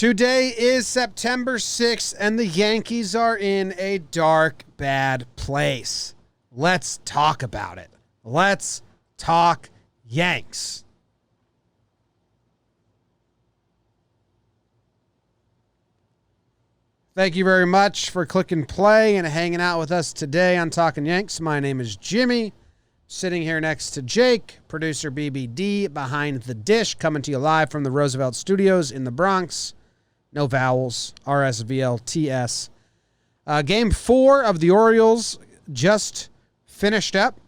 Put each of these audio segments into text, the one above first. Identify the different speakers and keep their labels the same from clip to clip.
Speaker 1: Today is September 6th, and the Yankees are in a dark, bad place. Let's talk about it. Let's talk Yanks. Thank you very much for clicking play and hanging out with us today on Talkin' Yanks. My name is Jimmy, sitting here next to Jake, producer BBD, behind the dish, coming to you live from the Roosevelt Studios in the Bronx. No vowels, RSVLTS. Game 4 of the Orioles just finished up.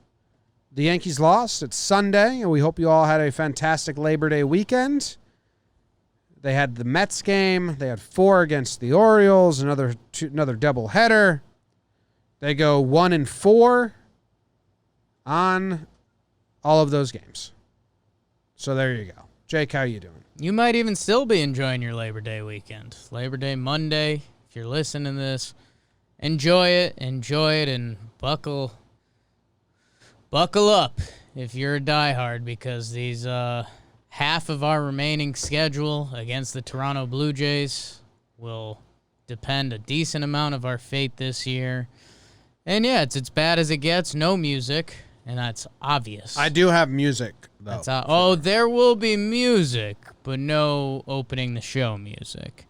Speaker 1: The Yankees lost. It's Sunday, and we hope you all had a fantastic Labor Day weekend. They had the Mets game. They had 4 against the Orioles, another doubleheader. They go 1-4 on all of those games. So there you go. Jake, how you doing?
Speaker 2: You might even still be enjoying your Labor Day weekend. Labor Day Monday, if you're listening to this, enjoy it, and buckle up if you're a diehard, because these half of our remaining schedule against the Toronto Blue Jays will depend a decent amount of our fate this year. And yeah, it's as bad as it gets. No music, and that's obvious.
Speaker 1: I do have music, though.
Speaker 2: There will be music, but no opening the show music.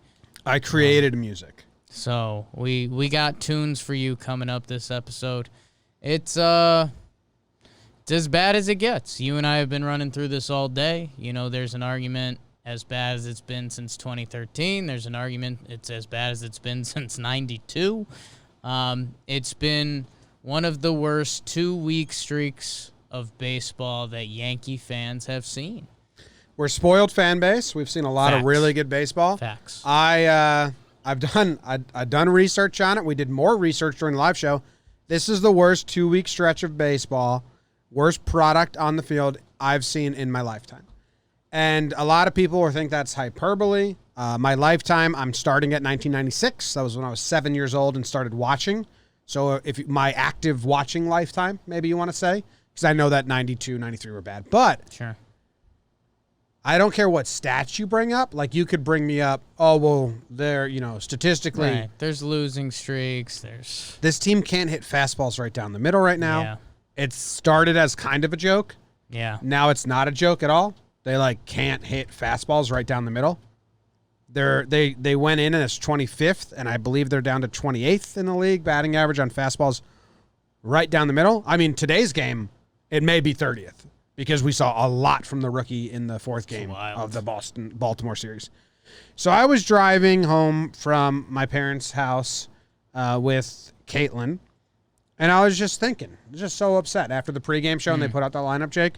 Speaker 1: I created music.
Speaker 2: So we got tunes for you coming up this episode. It's as bad as it gets. You and I have been running through this all day. You know, there's an argument as bad as it's been since 2013. There's an argument it's as bad as it's been since 92. It's been one of the worst 2-week streaks of baseball that Yankee fans have seen.
Speaker 1: We're a spoiled fan base. We've seen a lot of really good baseball.
Speaker 2: Facts.
Speaker 1: I've done research on it. We did more research during the live show. This is the worst 2-week stretch of baseball, worst product on the field I've seen in my lifetime. And a lot of people will think that's hyperbole. My lifetime, I'm starting at 1996. That was when I was 7 years old and started watching. So if my active watching lifetime, maybe you want to say, because I know that 92, 93 were bad. But
Speaker 2: sure,
Speaker 1: I don't care what stats you bring up. Like, you could bring me up, they're, statistically.
Speaker 2: Right. There's losing streaks.
Speaker 1: This team can't hit fastballs right down the middle right now.
Speaker 2: Yeah.
Speaker 1: It started as kind of a joke.
Speaker 2: Yeah.
Speaker 1: Now it's not a joke at all. They, can't hit fastballs right down the middle. They went in as 25th, and I believe they're down to 28th in the league, batting average on fastballs right down the middle. I mean, today's game, it may be 30th because we saw a lot from the rookie in the 4th game of the Baltimore series. So I was driving home from my parents' house with Caitlin, and I was just thinking, just so upset after the pregame show and they put out the lineup, Jake.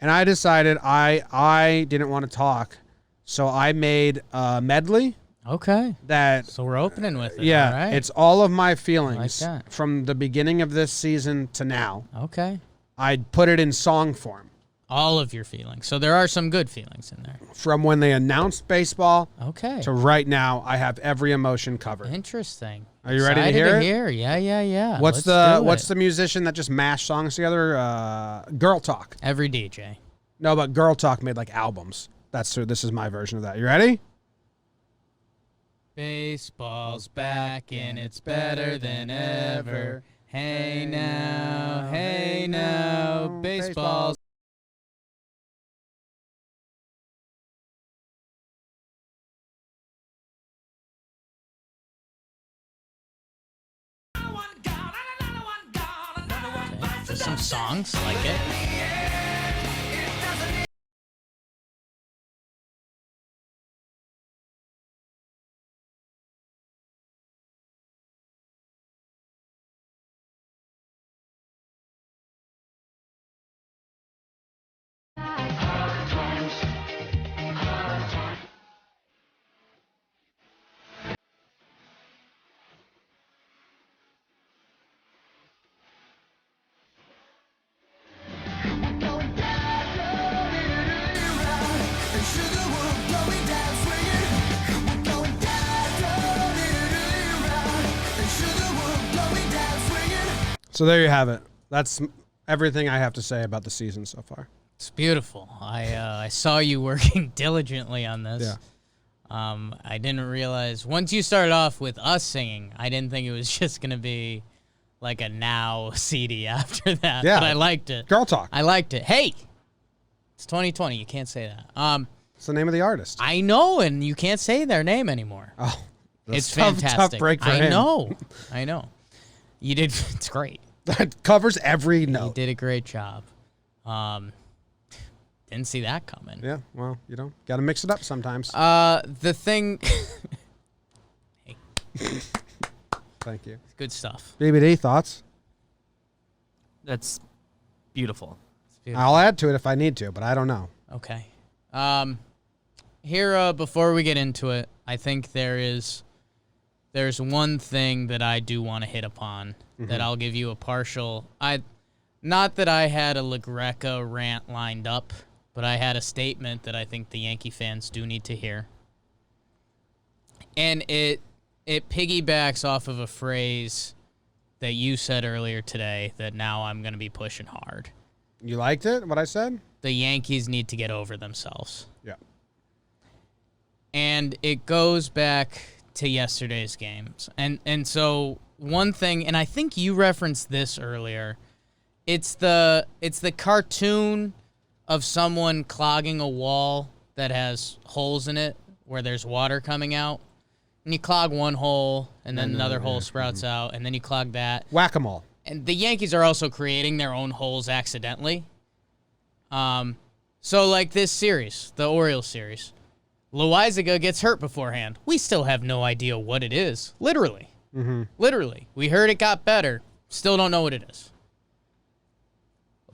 Speaker 1: And I decided I didn't want to talk, so I made a medley.
Speaker 2: Okay.
Speaker 1: So
Speaker 2: we're opening with it.
Speaker 1: Yeah,
Speaker 2: all right.
Speaker 1: It's all of my feelings
Speaker 2: like that.
Speaker 1: From the beginning of this season to now.
Speaker 2: Okay.
Speaker 1: I put it in song form.
Speaker 2: All of your feelings. So there are some good feelings in there.
Speaker 1: From when they announced baseball to right now, I have every emotion covered.
Speaker 2: Interesting.
Speaker 1: Are you ready to hear it?
Speaker 2: Yeah.
Speaker 1: What's the musician that just mashed songs together? Girl Talk.
Speaker 2: Every DJ.
Speaker 1: No, but Girl Talk made albums. This is my version of that. You ready?
Speaker 2: Baseball's back and it's better than ever. Hey now, baseball's. There's some songs like it.
Speaker 1: So there you have it. That's everything I have to say about the season so far.
Speaker 2: It's beautiful. I saw you working diligently on this. I didn't realize once you started off with us singing, I didn't think it was just gonna be like a now CD after that.
Speaker 1: Yeah,
Speaker 2: but I liked it.
Speaker 1: Girl talk.
Speaker 2: I liked it. Hey, it's 2020. You can't say that.
Speaker 1: It's the name of the artist.
Speaker 2: I know, and you can't say their name anymore.
Speaker 1: Oh,
Speaker 2: it's
Speaker 1: fantastic.
Speaker 2: fantastic.
Speaker 1: Tough break for him.
Speaker 2: I know. You did. It's great.
Speaker 1: That covers every note.
Speaker 2: You did a great job. Didn't see that coming.
Speaker 1: Yeah, well, got to mix it up sometimes.
Speaker 2: The thing. Hey,
Speaker 1: Thank you.
Speaker 2: good stuff.
Speaker 1: BBD, thoughts?
Speaker 3: That's beautiful.
Speaker 2: It's beautiful.
Speaker 1: I'll add to it if I need to, but I don't know.
Speaker 2: Okay. Here, before we get into it, I think there's one thing that I do want to hit upon that I'll give you a partial. Not that I had a LaGreca rant lined up, but I had a statement that I think the Yankee fans do need to hear. And it piggybacks off of a phrase that you said earlier today that now I'm going to be pushing hard.
Speaker 1: You liked it, what I said?
Speaker 2: The Yankees need to get over themselves.
Speaker 1: Yeah.
Speaker 2: And it goes back to yesterday's games. And so one thing, and I think you referenced this earlier, it's the cartoon of someone clogging a wall that has holes in it where there's water coming out. And you clog one hole, and then another hole sprouts out, and then you clog that.
Speaker 1: Whack-a-mole.
Speaker 2: And the Yankees are also creating their own holes accidentally. So like this series, the Orioles series, Loizaga gets hurt beforehand. We still have no idea what it is. Literally. Literally. We heard it got better. Still don't know what it is.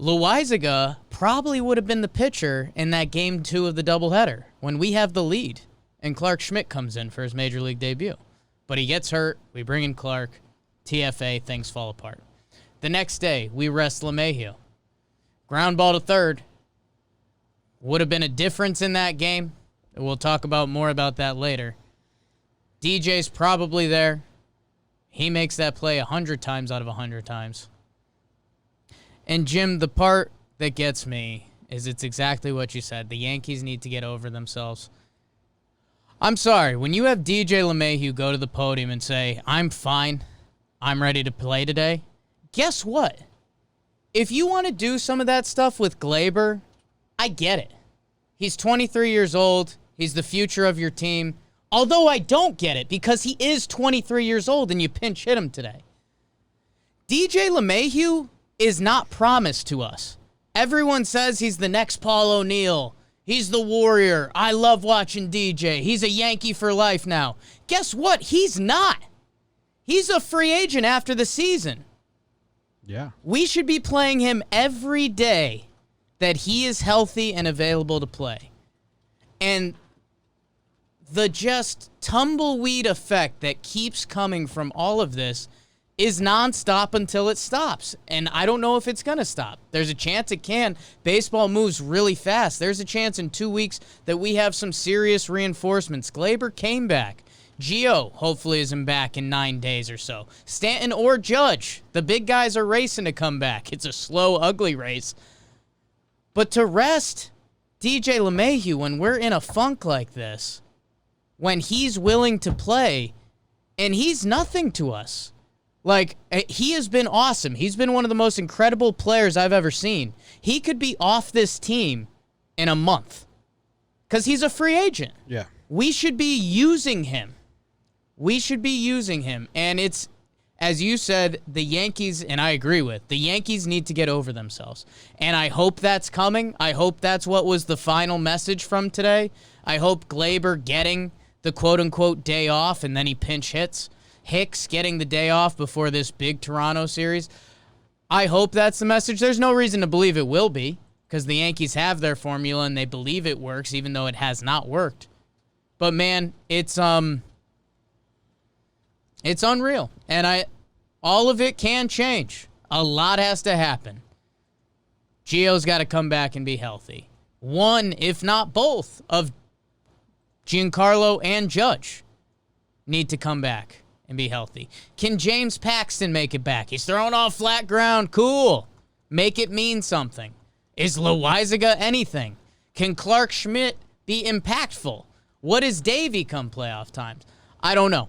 Speaker 2: Loizaga probably would have been the pitcher in that game 2 of the doubleheader when we have the lead and Clark Schmidt comes in for his major league debut. But he gets hurt. We bring in Clark. TFA, things fall apart. The next day, we rest LeMahieu. Ground ball to third. Would have been a difference in that game. We'll talk about more about that later. DJ's probably there. He makes that play 100 times out of 100 times. And Jim, the part that gets me is it's exactly what you said. The Yankees need to get over themselves. I'm sorry, when you have DJ LeMahieu go to the podium and say, I'm fine, I'm ready to play today, guess what? If you want to do some of that stuff with Glaber, I get it. He's 23 years old. He's the future of your team. Although I don't get it because he is 23 years old and you pinch hit him today. DJ LeMahieu is not promised to us. Everyone says he's the next Paul O'Neill. He's the warrior. I love watching DJ. He's a Yankee for life now. Guess what? He's not. He's a free agent after the season.
Speaker 1: Yeah.
Speaker 2: We should be playing him every day that he is healthy and available to play. And the just tumbleweed effect that keeps coming from all of this is nonstop until it stops. And I don't know if it's going to stop. There's a chance it can. Baseball moves really fast. There's a chance in 2 weeks that we have some serious reinforcements. Glaber came back. Gio hopefully isn't back in 9 days or so. Stanton or Judge. The big guys are racing to come back. It's a slow, ugly race. But to rest DJ LeMahieu when we're in a funk like this, when he's willing to play, and he's nothing to us. Like, he has been awesome. He's been one of the most incredible players I've ever seen. He could be off this team in a month because he's a free agent.
Speaker 1: Yeah.
Speaker 2: We should be using him. We should be using him. And it's, as you said, the Yankees, and I agree with, the Yankees need to get over themselves. And I hope that's coming. I hope that's what was the final message from today. I hope Glaber getting the quote-unquote day off and then he pinch hits. Hicks getting the day off before this big Toronto series. I hope that's the message. There's no reason to believe it will be because the Yankees have their formula and they believe it works even though it has not worked. But man, it's unreal. And all of it can change. A lot has to happen. Gio's got to come back and be healthy. One, if not both, of Giancarlo and Judge need to come back and be healthy. Can James Paxton make it back? He's throwing off flat ground. Cool. Make it mean something. Is Loizaga anything? Can Clark Schmidt be impactful? What is Davey come playoff times? I don't know.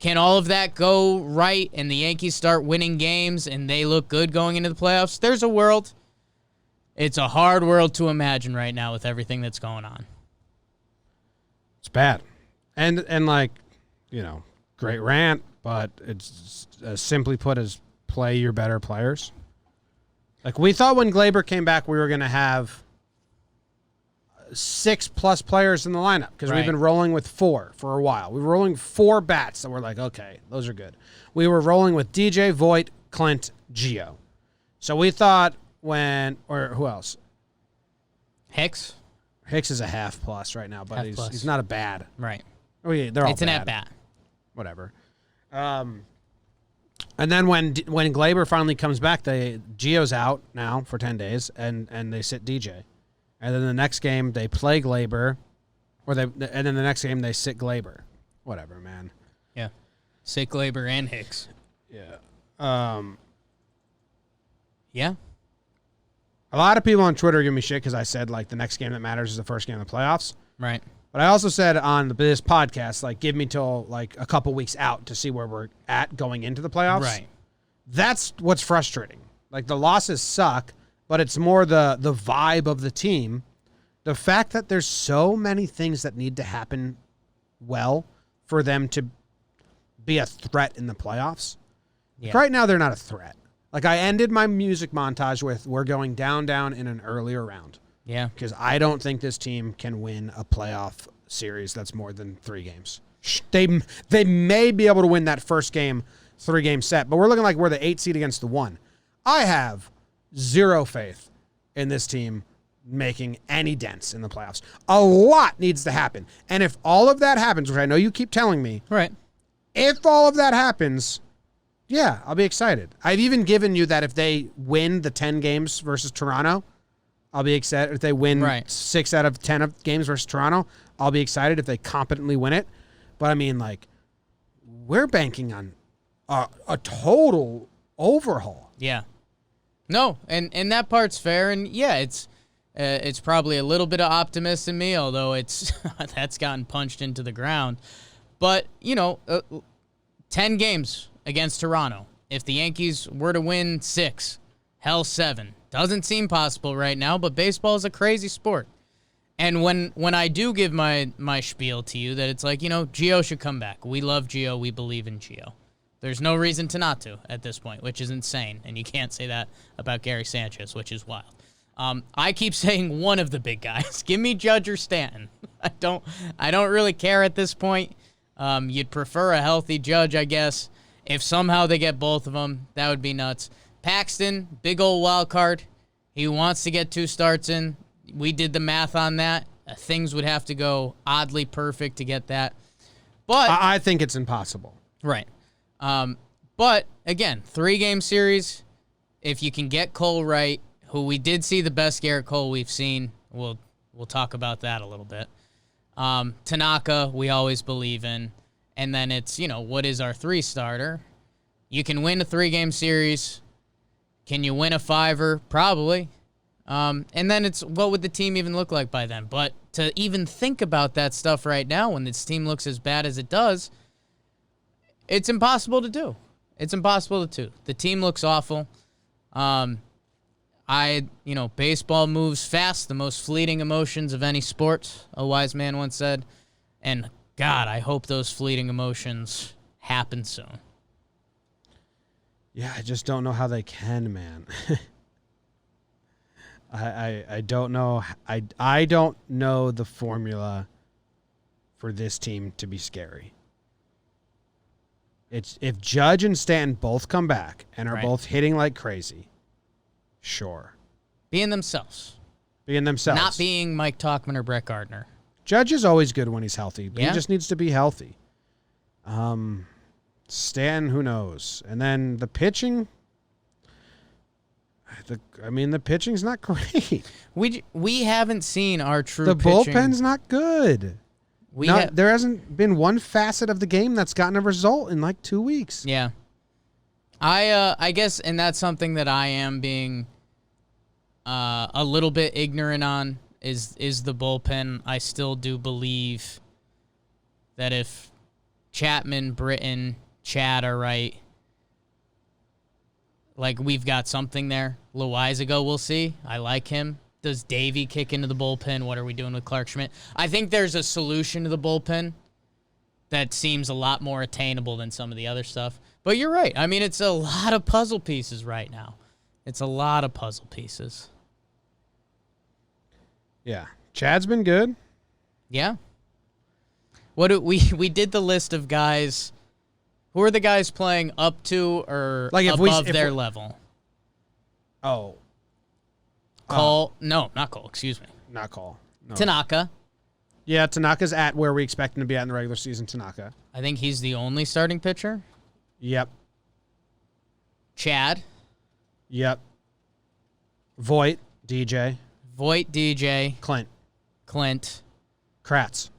Speaker 2: Can all of that go right and the Yankees start winning games and they look good going into the playoffs? There's a world. It's a hard world to imagine right now with everything that's going on.
Speaker 1: It's bad. And like, great rant, but it's as simply put as play your better players. Like, we thought when Glaber came back we were going to have 6+ players in the lineup because we've been rolling with 4 for a while. We were rolling 4 bats that were like, okay, those are good. We were rolling with DJ, Voit, Clint, Gio. So we thought who else?
Speaker 2: Hicks
Speaker 1: is a half plus right now, but he's not a bad.
Speaker 2: Right.
Speaker 1: Oh yeah, they're all
Speaker 2: it's
Speaker 1: bad.
Speaker 2: an at bat.
Speaker 1: Whatever. And then when Glaber finally comes back, Gio's out now for 10 days, and they sit DJ. And then the next game they play Glaber, and then the next game they sit Glaber. Whatever, man.
Speaker 2: Yeah. Sit Glaber and Hicks.
Speaker 1: Yeah.
Speaker 2: Yeah.
Speaker 1: A lot of people on Twitter give me shit because I said, like, the next game that matters is the first game of the playoffs.
Speaker 2: Right.
Speaker 1: But I also said on this podcast, like, give me till, like, a couple weeks out to see where we're at going into the playoffs.
Speaker 2: Right.
Speaker 1: That's what's frustrating. Like, the losses suck, but it's more the vibe of the team. The fact that there's so many things that need to happen well for them to be a threat in the playoffs.
Speaker 2: Yeah.
Speaker 1: Like, right now, they're not a threat. Like, I ended my music montage with, we're going down in an earlier round.
Speaker 2: Yeah.
Speaker 1: Because I don't think this team can win a playoff series that's more than 3 games. They may be able to win that first game, 3-game set, but we're looking like we're the 8 seed against the 1. I have zero faith in this team making any dents in the playoffs. A lot needs to happen. And if all of that happens, which I know you keep telling me,
Speaker 2: Right.
Speaker 1: if all of that happens, yeah, I'll be excited. I've even given you that if they win the 10 games versus Toronto, I'll be excited. If they win 6 out of 10 of games versus Toronto, I'll be excited if they competently win it. But, I mean, like, we're banking on a total overhaul.
Speaker 2: Yeah. No, and that part's fair. And, yeah, it's probably a little bit of optimism in me, although that's gotten punched into the ground. But, 10 games against Toronto. If the Yankees were to win 6, hell 7. Doesn't seem possible right now, but baseball is a crazy sport. And when I do give my spiel to you that it's like, Gio should come back. We love Gio. We believe in Gio. There's no reason to not to at this point, which is insane. And you can't say that about Gary Sanchez, which is wild. I keep saying one of the big guys. Give me Judge or Stanton. I don't really care at this point. You'd prefer a healthy Judge, I guess. If somehow they get both of them, that would be nuts. Paxton, big old wild card. He wants to get 2 starts in. We did the math on that. Things would have to go oddly perfect to get that. But
Speaker 1: I think it's impossible.
Speaker 2: Right. But, again, 3-game series. If you can get Cole right, who we did see the best Garrett Cole we've seen, we'll talk about that a little bit. Tanaka, we always believe in. And then it's, what is our 3-starter? You can win a 3-game series. Can you win a 5-er? Probably. And then it's, what would the team even look like by then? But to even think about that stuff right now when this team looks as bad as it does, it's impossible to do. It's impossible to do. The team looks awful. Baseball moves fast, the most fleeting emotions of any sport, a wise man once said. And God, I hope those fleeting emotions happen soon.
Speaker 1: Yeah, I just don't know how they can, man. I don't know. I don't know the formula for this team to be scary. It's if Judge and Stanton both come back and are both hitting like crazy, sure.
Speaker 2: Being themselves.
Speaker 1: Not
Speaker 2: being Mike Talkman or Brett Gardner.
Speaker 1: Judge is always good when he's healthy, but
Speaker 2: he
Speaker 1: just needs to be healthy. Stanton, who knows? And then the pitching. The pitching's not great.
Speaker 2: We haven't seen our true
Speaker 1: the
Speaker 2: pitching.
Speaker 1: Bullpen's not good. There hasn't been one facet of the game that's gotten a result in like 2 weeks.
Speaker 2: Yeah. I guess, and that's something that I am being a little bit ignorant on, is the bullpen. I still do believe that if Chapman, Britain, Chad are right, like, we've got something there. Loizago, we'll see. I like him. Does Davey kick into the bullpen? What are we doing with Clark Schmidt? I think there's a solution to the bullpen that seems a lot more attainable than some of the other stuff. But you're right. I mean, it's a lot of puzzle pieces right now. It's a lot of puzzle pieces.
Speaker 1: Yeah. Chad's been good.
Speaker 2: Yeah. What do we did the list of guys. Who are the guys playing up to or
Speaker 1: like
Speaker 2: above their level?
Speaker 1: Oh.
Speaker 2: Cole. No, not Cole. Excuse me.
Speaker 1: Not Cole. No.
Speaker 2: Tanaka.
Speaker 1: Yeah, Tanaka's at where we expect him to be at in the regular season. Tanaka.
Speaker 2: I think he's the only starting pitcher.
Speaker 1: Yep.
Speaker 2: Chad.
Speaker 1: Yep. Voit, DJ.
Speaker 2: Voit, DJ.
Speaker 1: Clint.
Speaker 2: Kratz.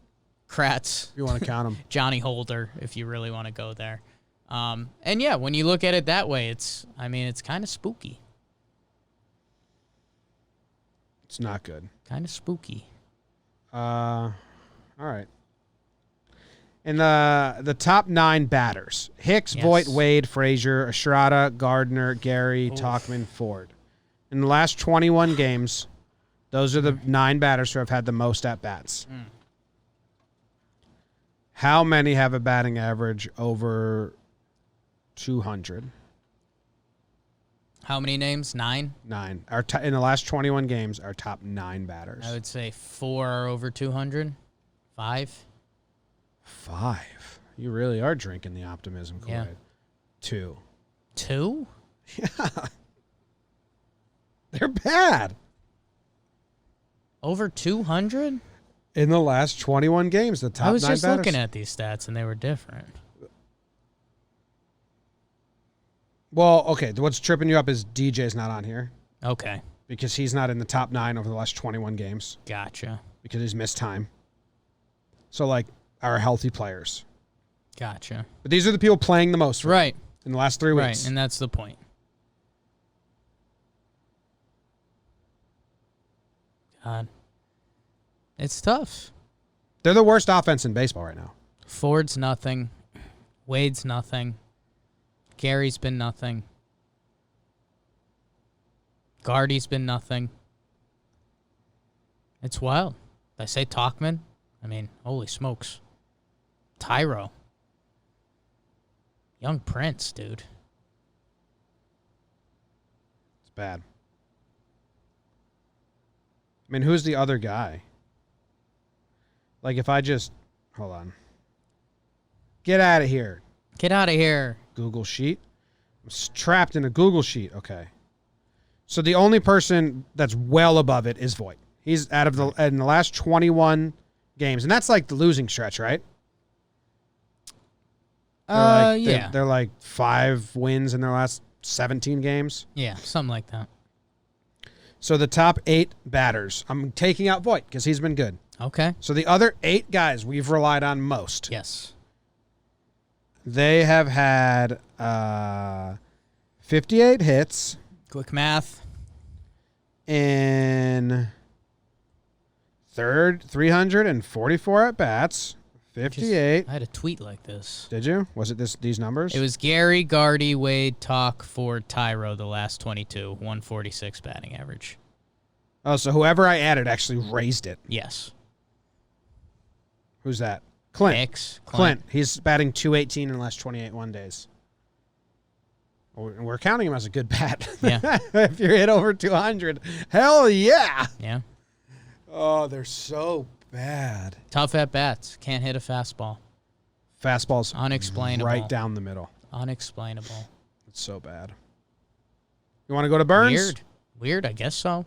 Speaker 1: If you want to count him.
Speaker 2: Johnny Holder, if you really want to go there. And yeah, when you look at it that way, it's kind of spooky.
Speaker 1: It's not good.
Speaker 2: Kind of spooky.
Speaker 1: All right. In the top 9 batters, Hicks,
Speaker 2: Yes.
Speaker 1: Voit, Wade, Frazier, Estrada, Gardner, Gary, Talkman, Ford. In the last 21 games, those are the 9 batters who have had the most at-bats. How many have a batting average over 200?
Speaker 2: How many names? 9?
Speaker 1: 9. In the last 21 games, our top 9 batters.
Speaker 2: I would say 4 are over 200. 5?
Speaker 1: 5. You really are drinking the optimism, Kool-Aid.
Speaker 2: Yeah.
Speaker 1: 2.
Speaker 2: 2?
Speaker 1: Yeah. They're bad.
Speaker 2: Over 200?
Speaker 1: In the last 21 games, the top 9
Speaker 2: I was
Speaker 1: batters.
Speaker 2: just looking at these stats, and they were different.
Speaker 1: Well, okay, what's tripping you up is DJ's not on here
Speaker 2: Okay.
Speaker 1: because he's not in the top 9 over the last 21 games
Speaker 2: Gotcha.
Speaker 1: because he's missed time. So, like, our healthy players.
Speaker 2: Gotcha.
Speaker 1: But these are the people playing the most
Speaker 2: Right.
Speaker 1: in the last 3 weeks.
Speaker 2: Right, and that's the point. God. It's tough.
Speaker 1: They're the worst offense in baseball right now.
Speaker 2: Ford's nothing. Wade's nothing. Gary's been nothing. Gardy's been nothing. It's wild. Did I say Talkman? I mean, holy smokes. Tyro. Young Prince, dude.
Speaker 1: It's bad. I mean, who's the other guy? Like, if I just... Hold on. Get out of here.
Speaker 2: Get out of here.
Speaker 1: Google Sheet. I'm trapped in a Google Sheet. Okay. So the only person that's well above it is Voit. He's out of in the last 21 games. And that's like the losing stretch, right?
Speaker 2: Yeah.
Speaker 1: They're like 5 wins in their last 17 games.
Speaker 2: Yeah, something like that.
Speaker 1: So the top 8 batters, I'm taking out Voit because he's been good.
Speaker 2: Okay.
Speaker 1: So the other 8 guys we've relied on most.
Speaker 2: Yes.
Speaker 1: They have had 58 hits
Speaker 2: Quick math.
Speaker 1: in 344 at-bats. 58.
Speaker 2: I had a tweet like this.
Speaker 1: Did you? Was it these numbers?
Speaker 2: It was Gary, Gardy, Wade, Talk, Ford, Tyro, the last 22, 146 batting average.
Speaker 1: Oh, so whoever I added actually raised it.
Speaker 2: Yes.
Speaker 1: Who's that? Clint.
Speaker 2: Hicks.
Speaker 1: Clint. He's batting 218 in the last 28 one-days. We're counting him as a good bat.
Speaker 2: Yeah.
Speaker 1: If you're hit over 200, hell yeah.
Speaker 2: Yeah.
Speaker 1: Oh, they're so bad.
Speaker 2: Tough at bats. Can't hit a fastball.
Speaker 1: Fastball's
Speaker 2: Unexplainable.
Speaker 1: right down the middle.
Speaker 2: Unexplainable.
Speaker 1: It's so bad. You want to go to Burns?
Speaker 2: Weird, I guess so.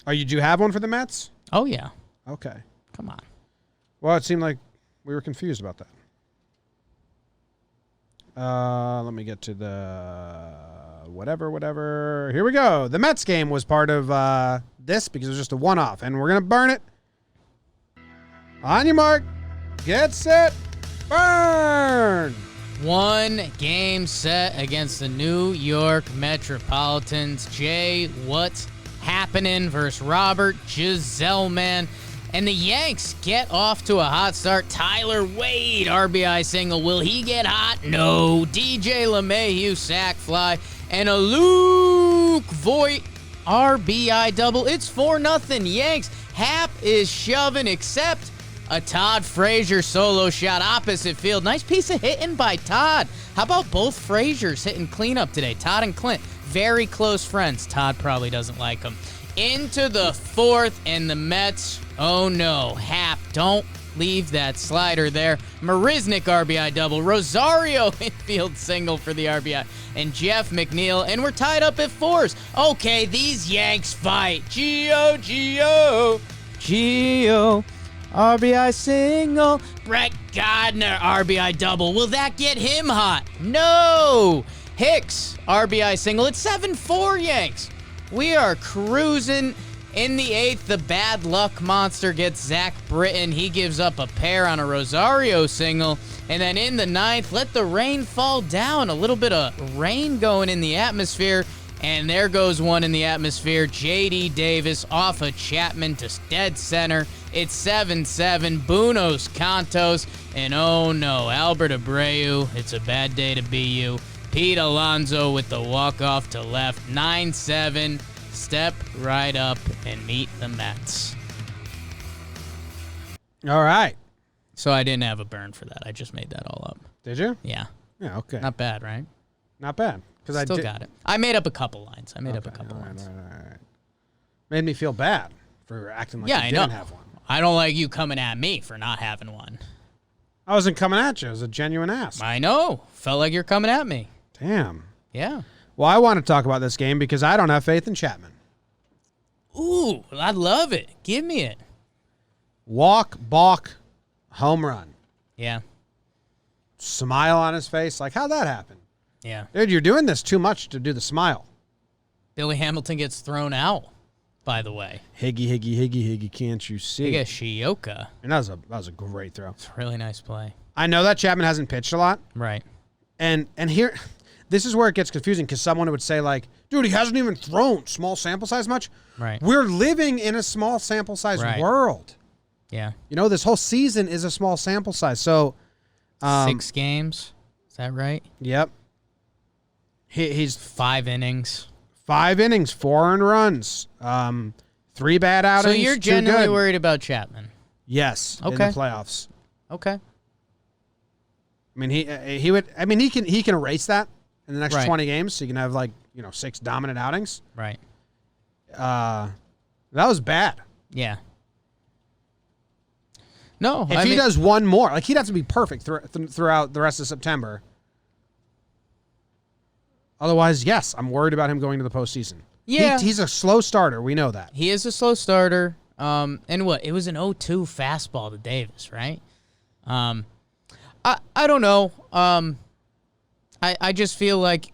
Speaker 1: Oh, you do have one for the Mets?
Speaker 2: Oh, yeah.
Speaker 1: Okay.
Speaker 2: Come on.
Speaker 1: Well, it seemed like we were confused about that. Let me get to the whatever. Here we go. The Mets game was part of this because it was just a one-off, and we're going to burn it. On your mark, get set, burn!
Speaker 2: 1 game set against the New York Metropolitans. Jay, what happening versus Robert Giselle. And the Yanks get off to a hot start. Tyler Wade, RBI single. Will he get hot? No. DJ LeMahieu, sac fly. And a Luke Voigt RBI double. It's 4-0 Yanks. Hap is shoving, except a Todd Frazier solo shot opposite field. Nice piece of hitting by Todd. How about both Fraziers hitting cleanup today? Todd and Clint, very close friends. Todd probably doesn't like them. Into the fourth, and the Mets, oh no, Hap, don't leave that slider there. Marisnik RBI double, Rosario infield single for the RBI, and Jeff McNeil, and we're tied up at 4s. Okay, these Yanks fight. Gio, RBI single, Brett Gardner RBI double. Will that get him hot? No. Hicks RBI single. It's 7-4 Yanks. We are cruising. In the 8th, the bad luck monster gets Zach Britton. He gives up a pair on a Rosario single. And then in the 9th, let the rain fall down. A little bit of rain going in the atmosphere. And there goes one in the atmosphere. J.D. Davis off of Chapman to dead center. It's 7-7. Buenos Cantos. And oh no, Albert Abreu. It's a bad day to be you. Pete Alonso with the walk-off to left. 9-7. Step right up and meet the Mets.
Speaker 1: All right.
Speaker 2: So I didn't have a burn for that. I just made that all up.
Speaker 1: Did you?
Speaker 2: Yeah.
Speaker 1: Yeah, okay.
Speaker 2: Not bad, right?
Speaker 1: Not bad. Because I
Speaker 2: Still got it. I made up a couple lines. All right.
Speaker 1: Made me feel bad for acting like
Speaker 2: I
Speaker 1: you didn't
Speaker 2: know.
Speaker 1: have one.
Speaker 2: I don't like you coming at me for not having one.
Speaker 1: I wasn't coming at you. It was a genuine ask.
Speaker 2: I know. Felt like you're coming at me.
Speaker 1: Damn.
Speaker 2: Yeah.
Speaker 1: Well, I want to talk about this game because I don't have faith in Chapman.
Speaker 2: Ooh, I love it. Give me it.
Speaker 1: Walk, balk, home run.
Speaker 2: Yeah.
Speaker 1: Smile on his face. Like, how'd that happen?
Speaker 2: Yeah.
Speaker 1: Dude, you're doing this too much to do the smile.
Speaker 2: Billy Hamilton gets thrown out, by the way.
Speaker 1: Higgy, can't you see?
Speaker 2: They get Shioka.
Speaker 1: And that was a great throw.
Speaker 2: It's a really nice play.
Speaker 1: I know that Chapman hasn't pitched a lot.
Speaker 2: Right.
Speaker 1: And here, this is where it gets confusing because someone would say like, dude, he hasn't even thrown small sample size much.
Speaker 2: Right.
Speaker 1: We're living in a small sample size
Speaker 2: Right.
Speaker 1: world.
Speaker 2: Yeah.
Speaker 1: You know, this whole season is a small sample size. So,
Speaker 2: 6 games. Is that right?
Speaker 1: Yep. He's
Speaker 2: 5 innings.
Speaker 1: 5 innings, 4 earned runs, 3 bad outings.
Speaker 2: So you're
Speaker 1: 2
Speaker 2: genuinely
Speaker 1: good.
Speaker 2: worried about Chapman?
Speaker 1: Yes. In
Speaker 2: Okay.
Speaker 1: the playoffs.
Speaker 2: Okay.
Speaker 1: I mean, he would. I mean, he can erase that in the next
Speaker 2: Right.
Speaker 1: 20 games. So you can have 6 dominant outings.
Speaker 2: Right.
Speaker 1: That was bad.
Speaker 2: Yeah. No,
Speaker 1: If he does one more, like he'd have to be perfect throughout the rest of September. Otherwise, yes, I'm worried about him going to the postseason.
Speaker 2: Yeah.
Speaker 1: He's a slow starter. We know that.
Speaker 2: He is a slow starter. And what? It was an 0-2 fastball to Davis, right? I don't know. I just feel like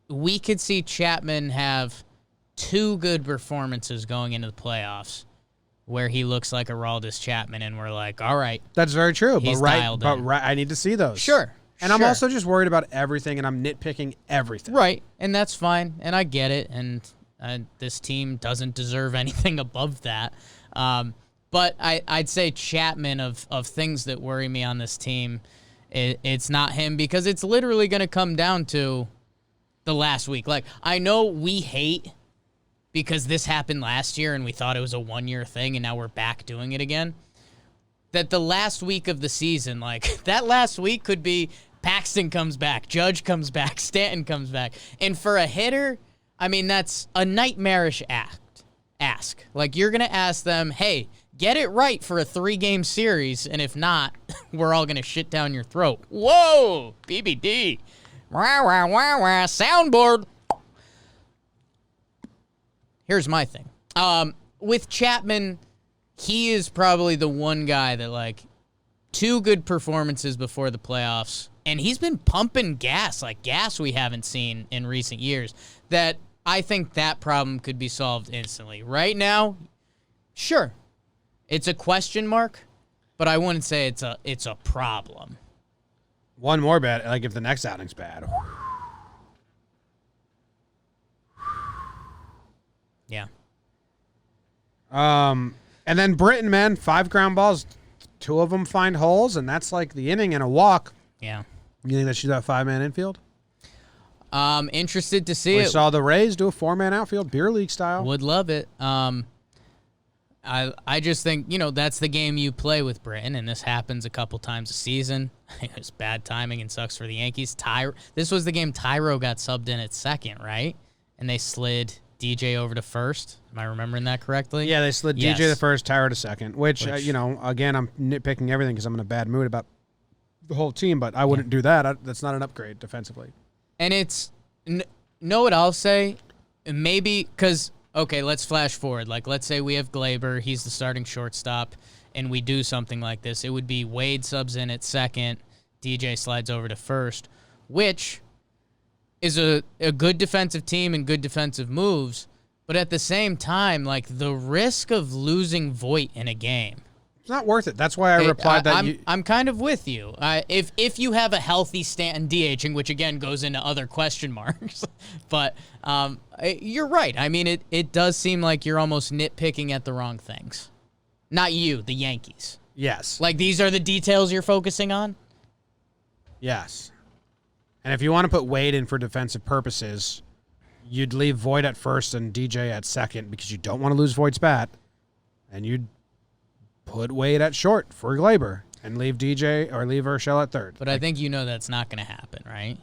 Speaker 2: we could see Chapman have 2 good performances going into the playoffs where he looks like Aroldis Chapman, and we're like, all right.
Speaker 1: That's very true.
Speaker 2: He's
Speaker 1: but
Speaker 2: dialed in.
Speaker 1: I need to see those.
Speaker 2: Sure.
Speaker 1: And I'm also just worried about everything, and I'm nitpicking everything.
Speaker 2: Right, and that's fine, and I get it, and this team doesn't deserve anything above that. But I'd say Chapman, of things that worry me on this team, it's not him, because it's literally going to come down to the last week. Like, I know we hate because this happened last year and we thought it was a 1-year thing and now we're back doing it again. That the last week of the season, like that last week could be Paxton comes back, Judge comes back, Stanton comes back. And for a hitter, I mean, that's a nightmarish ask. Like, you're going to ask them, hey, get it right for a 3-game series, and if not, we're all going to shit down your throat. Whoa, BBD. Wah, wah, wah, wah, soundboard. Here's my thing. With Chapman, he is probably the one guy that, like, 2 good performances before the playoffs, and he's been pumping gas, like gas we haven't seen in recent years, that I think that problem could be solved instantly. Right now, sure, it's a question mark, but I wouldn't say it's a problem.
Speaker 1: One more bad, like if the next outing's bad.
Speaker 2: Yeah.
Speaker 1: And then Britain, man, 5 ground balls, 2 of them find holes, and that's like the inning and a walk.
Speaker 2: Yeah.
Speaker 1: You think they should do that 5-man infield?
Speaker 2: Interested to see
Speaker 1: We
Speaker 2: it.
Speaker 1: saw the Rays do a 4-man outfield, beer league style.
Speaker 2: Would love it. I just think, that's the game you play with Britain, and this happens a couple times a season. It was bad timing and sucks for the Yankees. This was the game Tyro got subbed in at second, right? And they slid DJ over to first. Am I remembering that correctly?
Speaker 1: Yeah, they slid
Speaker 2: Yes.
Speaker 1: DJ to first, Tyro to second, which again, I'm nitpicking everything because I'm in a bad mood about the whole team, but I wouldn't do that. That's not an upgrade defensively.
Speaker 2: And it's, know what I'll say? Maybe, because, okay, let's flash forward. Like, let's say we have Glaber, he's the starting shortstop, and we do something like this. It would be Wade subs in at second, DJ slides over to first, which is a good defensive team and good defensive moves, but at the same time, like, the risk of losing Voit in a game.
Speaker 1: It's not worth it. That's why I replied that.
Speaker 2: I'm kind of with you. If you have a healthy Stanton DHing, which again goes into other question marks, but you're right. I mean, it does seem like you're almost nitpicking at the wrong things. Not you, the Yankees.
Speaker 1: Yes.
Speaker 2: Like, these are the details you're focusing on?
Speaker 1: Yes. And if you want to put Wade in for defensive purposes, you'd leave Voit at first and DJ at second because you don't want to lose Voigt's bat, and you'd put Wade at short for Glaber and leave DJ or leave Urshela at third.
Speaker 2: But I think that's not going to happen, right?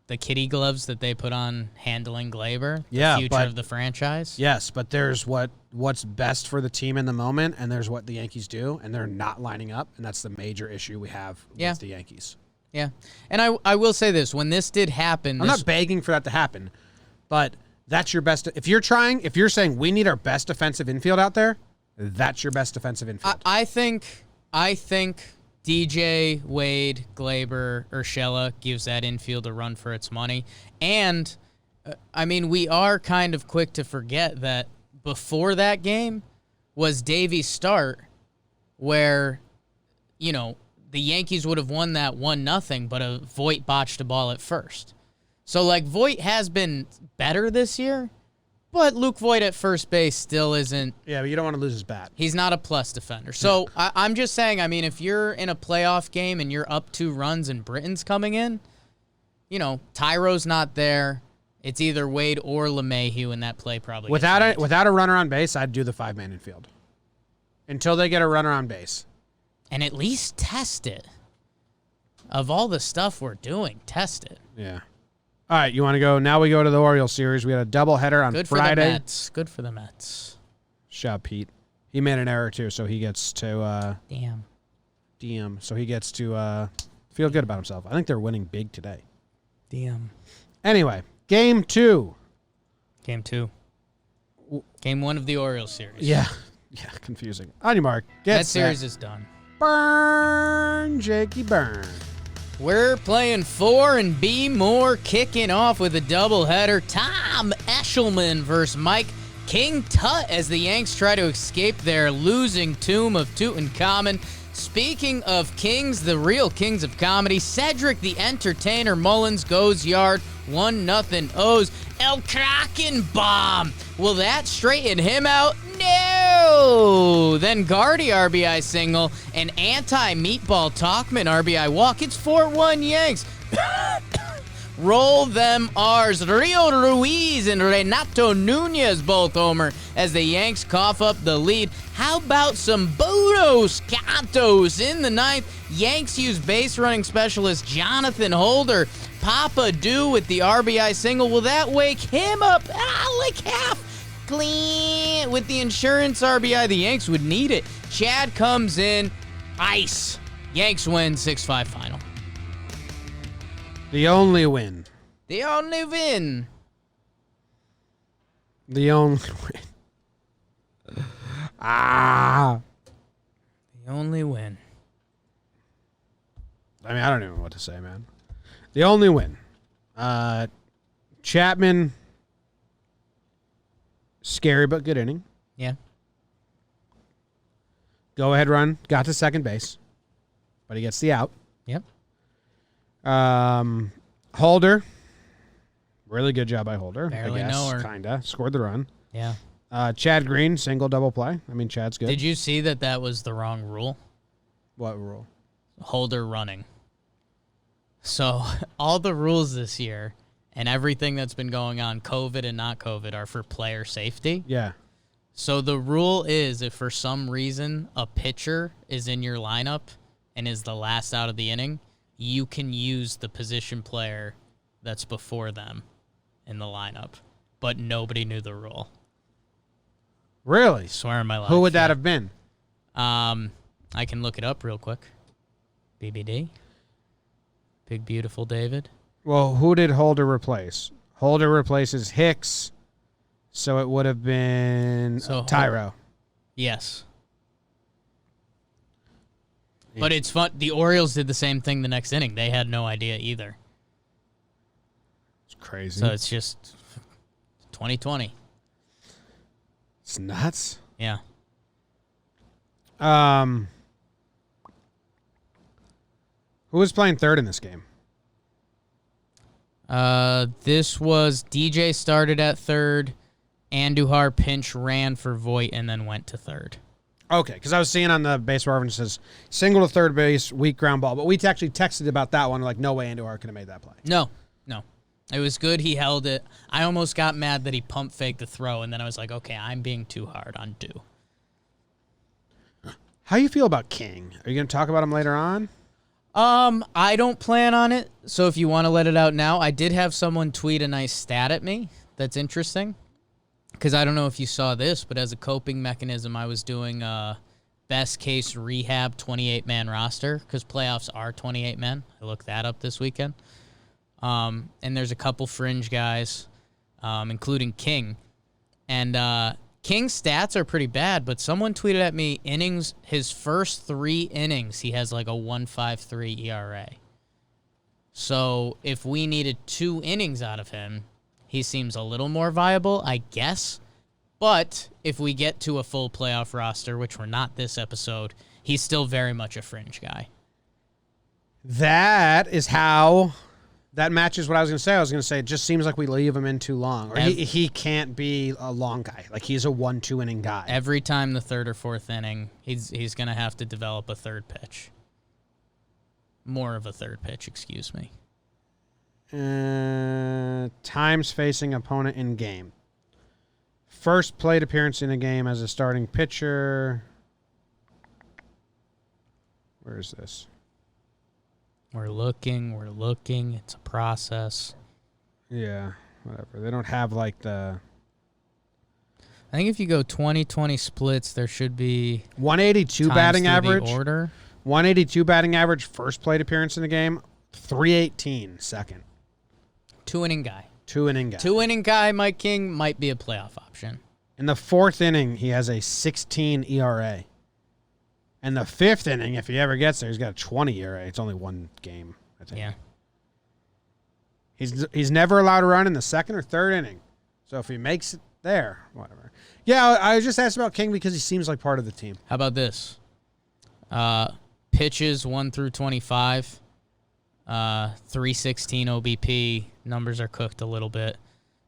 Speaker 2: The kitty gloves that they put on handling Glaber, the future of the franchise.
Speaker 1: Yes, but there's what's best for the team in the moment, and there's what the Yankees do, and they're not lining up, and that's the major issue we have with the Yankees.
Speaker 2: Yeah, and I will say this: when this did happen,
Speaker 1: I'm not begging for that to happen, but that's your best. If you're saying we need our best defensive infield out there, that's your best defensive infield.
Speaker 2: I think DJ, Wade, Glaber, Urshela gives that infield a run for its money. And, I mean, we are kind of quick to forget that before that game was Davies' start where, the Yankees would have won that 1-0, but Voit botched a ball at first. So, like, Voit has been better this year, but Luke Voit at first base still isn't.
Speaker 1: Yeah, but you don't want to lose his bat.
Speaker 2: He's not a plus defender. So I'm just saying, I mean, if you're in a playoff game and you're up 2 runs and Britain's coming in, Tyro's not there. It's either Wade or LeMahieu, and that play probably
Speaker 1: without a runner on base, I'd do the 5-man infield until they get a runner on base.
Speaker 2: And at least test it. Of all the stuff we're doing, test it.
Speaker 1: Yeah. All right, you want to go? Now we go to the Orioles series. We had a doubleheader on Friday.
Speaker 2: Good for the Mets.
Speaker 1: Shout out Pete. He made an error too, so he gets to DM. So he gets to feel good about himself. I think they're winning big today.
Speaker 2: DM.
Speaker 1: Anyway, game 2.
Speaker 2: Game 2. Game 1 of the Orioles series.
Speaker 1: Yeah, confusing. On your mark.
Speaker 2: That series is done.
Speaker 1: Burn, Jakey, burn.
Speaker 2: We're playing 4 and B more, kicking off with a doubleheader. Tom Eshelman versus Mike King Tut as the Yanks try to escape their losing tomb of Tutankhamun. Speaking of kings, the real kings of comedy, Cedric the Entertainer Mullins goes yard. 1-0 O's. El Kraken bomb. Will that straighten him out? No! Then Gardy RBI single, and anti-meatball Talkman RBI walk. It's 4-1 Yanks. Roll them R's. Rio Ruiz and Renato Nunez both homer as the Yanks cough up the lead. How about some Buenos Cantos in the 9th? Yanks use base running specialist Jonathan Holder. Papa Do with the RBI single. Will that wake him up? Like half. Clean with the insurance RBI. The Yanks would need it. Chad comes in. Ice. Yanks win 6-5 final.
Speaker 1: The only win.
Speaker 2: The only win.
Speaker 1: The only win.
Speaker 2: The only win.
Speaker 1: I mean, I don't even know what to say, man. The only win. Chapman, scary but good inning.
Speaker 2: Yeah.
Speaker 1: Go ahead run. Got to second base, but he gets the out.
Speaker 2: Yep.
Speaker 1: Holder, really good job by Holder.
Speaker 2: Barely
Speaker 1: I guess,
Speaker 2: know her.
Speaker 1: Kinda scored the run.
Speaker 2: Yeah.
Speaker 1: Chad Green, single, double play. I mean, Chad's good.
Speaker 2: Did you see that was the wrong rule?
Speaker 1: What rule?
Speaker 2: Holder running. So all the rules this year and everything that's been going on, COVID and not COVID, are for player safety.
Speaker 1: Yeah.
Speaker 2: So the rule is if for some reason a pitcher is in your lineup and is the last out of the inning, you can use the position player that's before them in the lineup. But nobody knew the rule.
Speaker 1: Really?
Speaker 2: Swear on my life.
Speaker 1: Who would that have been?
Speaker 2: I can look it up real quick. BBD. Big beautiful David.
Speaker 1: Well, who did Holder replace? Holder replaces Hicks, so it would have been Tyro.
Speaker 2: Yes. But it's fun. The Orioles did the same thing the next inning. They had no idea either.
Speaker 1: It's crazy.
Speaker 2: So it's just 2020.
Speaker 1: It's nuts.
Speaker 2: Yeah.
Speaker 1: Who was playing third in this game?
Speaker 2: This was DJ started at third. Anduhar pinch ran for Voit and then went to third.
Speaker 1: Okay, because I was seeing on the baseball reference it says single to third base, weak ground ball. But we actually texted about that one. Like, no way Anduhar could have made that play.
Speaker 2: No. It was good. He held it. I almost got mad that he pump faked the throw, and then I was like, okay, I'm being too hard on due.
Speaker 1: How you feel about King? Are you going to talk about him later on?
Speaker 2: I don't plan on it, so if you want to let it out now, I did have someone tweet a nice stat at me that's interesting, because I don't know if you saw this, but as a coping mechanism, I was doing best case rehab 28-man roster, because playoffs are 28 men. I looked that up this weekend. And there's a couple fringe guys, including King. And King's stats are pretty bad, but someone tweeted at me his first 3 innings, he has like a 1.53 ERA. So if we needed 2 innings out of him, he seems a little more viable, I guess. But if we get to a full playoff roster, which we're not this episode, he's still very much a fringe guy.
Speaker 1: That matches what I was going to say. I was going to say it just seems like we leave him in too long. Or he can't be a long guy. Like, he's a 1-2 inning guy.
Speaker 2: Every time the third or fourth inning, he's going to have to develop a third pitch. More of a third pitch, excuse me.
Speaker 1: Times facing opponent in game. First plate appearance in a game as a starting pitcher. Where is this?
Speaker 2: We're looking. It's a process.
Speaker 1: Yeah, whatever. They don't have like the...
Speaker 2: I think if you go 20-20 splits, there should be
Speaker 1: 182 batting average.
Speaker 2: Order.
Speaker 1: 182 batting average, first plate appearance in the game. 318 second.
Speaker 2: 2-inning guy.
Speaker 1: 2-inning guy.
Speaker 2: 2-inning guy, Mike King, might be a playoff option.
Speaker 1: In the 4th inning, he has a 16 ERA. And the 5th inning, if he ever gets there, he's got a 20 ERA. It's only 1 game, I think.
Speaker 2: Yeah.
Speaker 1: He's never allowed to run in the 2nd or 3rd inning. So if he makes it there, whatever. Yeah, I just asked about King because he seems like part of the team.
Speaker 2: How about this? Pitches 1 through 25, 316 OBP. Numbers are cooked a little bit.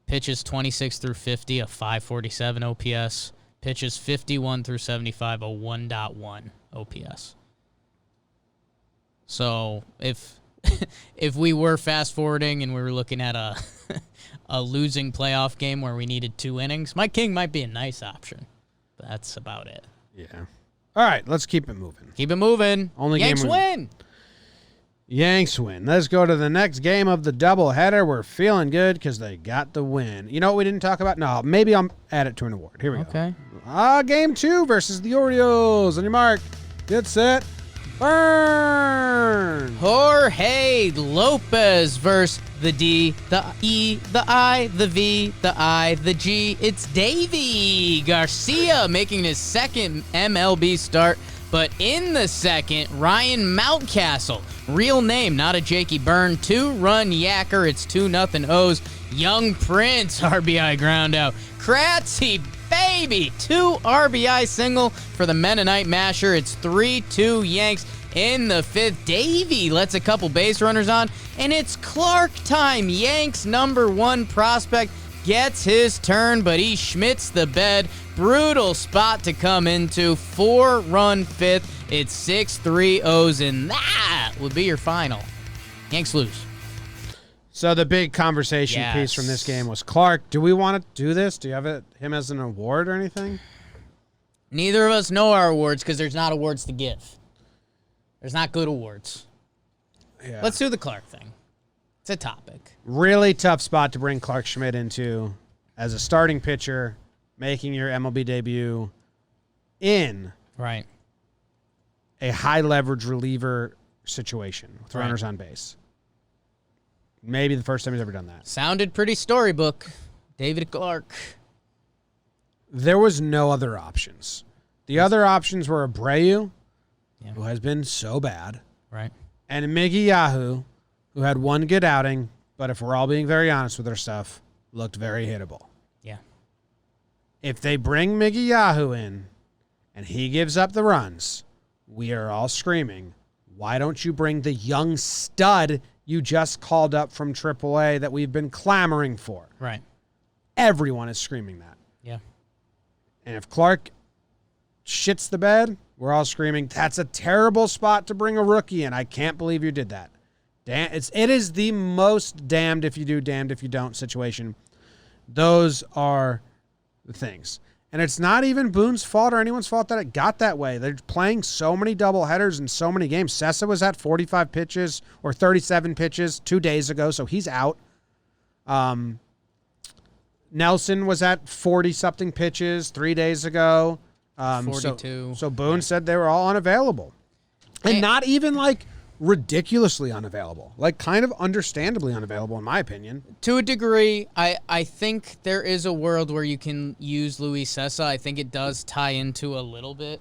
Speaker 2: Pitches 26 through 50, a 547 OPS. Pitches 51 through 75, a 1.1 OPS. So if we were fast forwarding and we were looking at a losing playoff game where we needed 2 innings, Mike King might be a nice option. But that's about it.
Speaker 1: Yeah. All right, let's keep it moving.
Speaker 2: Keep it moving.
Speaker 1: Only
Speaker 2: Yanks
Speaker 1: game
Speaker 2: win.
Speaker 1: Yanks win. Let's go to the next game of the doubleheader. We're feeling good because they got the win. You know what we didn't talk about? No, maybe I'll add it to an award. Here we go.
Speaker 2: Okay.
Speaker 1: Game 2 versus the Orioles. On your mark, get set, burn.
Speaker 2: Jorge Lopez versus the D, the E, the I, the V, the I, the G. It's Davy Garcia making his 2nd MLB start. But in the 2nd, Ryan Mountcastle, real name, not a Jakey Byrne, 2-run yacker. It's 2-0 O's. Young Prince, RBI ground out. Kratzy, baby, 2 RBI single for the Mennonite Masher. It's 3-2 Yanks. In the 5th, Davey lets a couple base runners on, and it's Clark time. Yanks #1 prospect gets his turn, but he schmits the bed. Brutal spot to come into. 4-run fifth. It's 6-3 O's, and that would be your final. Yanks lose.
Speaker 1: So the big conversation piece from this game was Clark. Do we want to do this? Do you have him as an award or anything?
Speaker 2: Neither of us know our awards because there's not awards to give. There's not good awards.
Speaker 1: Yeah.
Speaker 2: Let's do the Clark thing. It's a topic.
Speaker 1: Really tough spot to bring Clark Schmidt into as a starting pitcher, making your MLB debut in
Speaker 2: Right.
Speaker 1: a high-leverage reliever situation with runners on base. Maybe the first time he's ever done that.
Speaker 2: Sounded pretty storybook. David Clark.
Speaker 1: There was no other options. The other options were Abreu, who has been so bad,
Speaker 2: Right.
Speaker 1: and Miggy Yahoo, who had one good outing, but if we're all being very honest with our stuff, looked very hittable.
Speaker 2: Yeah.
Speaker 1: If they bring Miggy Yahoo in and he gives up the runs, we are all screaming, why don't you bring the young stud you just called up from AAA that we've been clamoring for?
Speaker 2: Right.
Speaker 1: Everyone is screaming that.
Speaker 2: Yeah.
Speaker 1: And if Clark shits the bed, we're all screaming, that's a terrible spot to bring a rookie in. I can't believe you did that. It is the most damned if you do, damned if you don't situation. Those are the things. And it's not even Boone's fault or anyone's fault that it got that way. They're playing so many doubleheaders in so many games. Sessa was at 45 pitches or 37 pitches 2 days ago, so he's out. Nelson was at 40-something pitches 3 days ago.
Speaker 2: 42.
Speaker 1: So Boone said they were all unavailable. And not even like ridiculously unavailable. Like kind of understandably unavailable in my opinion.
Speaker 2: To a degree, I think there is a world where you can use Luis Sessa. I think it does tie into a little bit